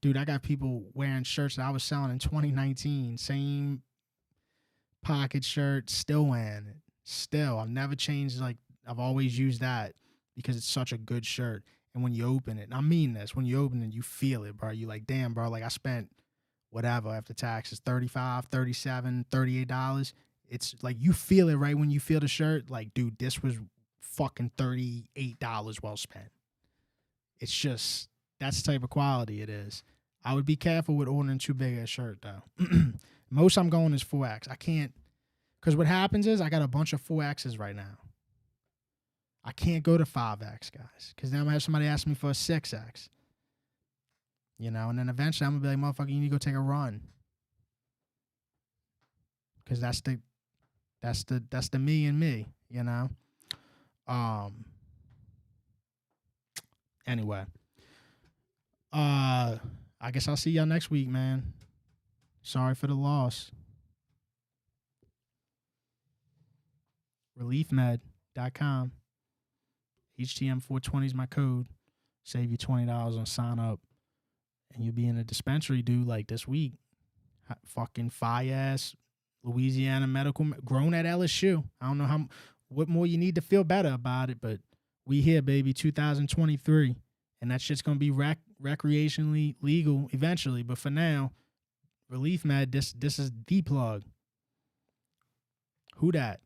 Dude, I got people wearing shirts that I was selling in 2019. Same pocket shirt, still wearing it. Still. I've never changed. I've always used that because it's such a good shirt. And when you open it, and I mean this, when you open it, you feel it, bro. You like, damn, bro, I spent whatever after taxes, $35, $37, $38. It's you feel it right when you feel the shirt. Dude, this was fucking $38 well spent. It's just, that's the type of quality it is. I would be careful with ordering too big a shirt, though. Most I'm going is 4X. I can't, because what happens is I got a bunch of 4Xs right now. I can't go to 5X, guys, because then I'm going to have somebody ask me for a 6X. And then eventually I'm going to be like, motherfucker, you need to go take a run. Because that's the me and me, Anyway. I guess I'll see y'all next week, man. Sorry for the loss. ReleafMed.com. HTM420 is my code. Save you $20 on sign up. And you'll be in a dispensary, dude, this week. Fucking fire-ass Louisiana medical, grown at LSU. I don't know what more you need to feel better about it, but we here, baby, 2023. And that shit's going to be recreationally legal eventually. But for now, ReleafMed, this is the plug. Who dat?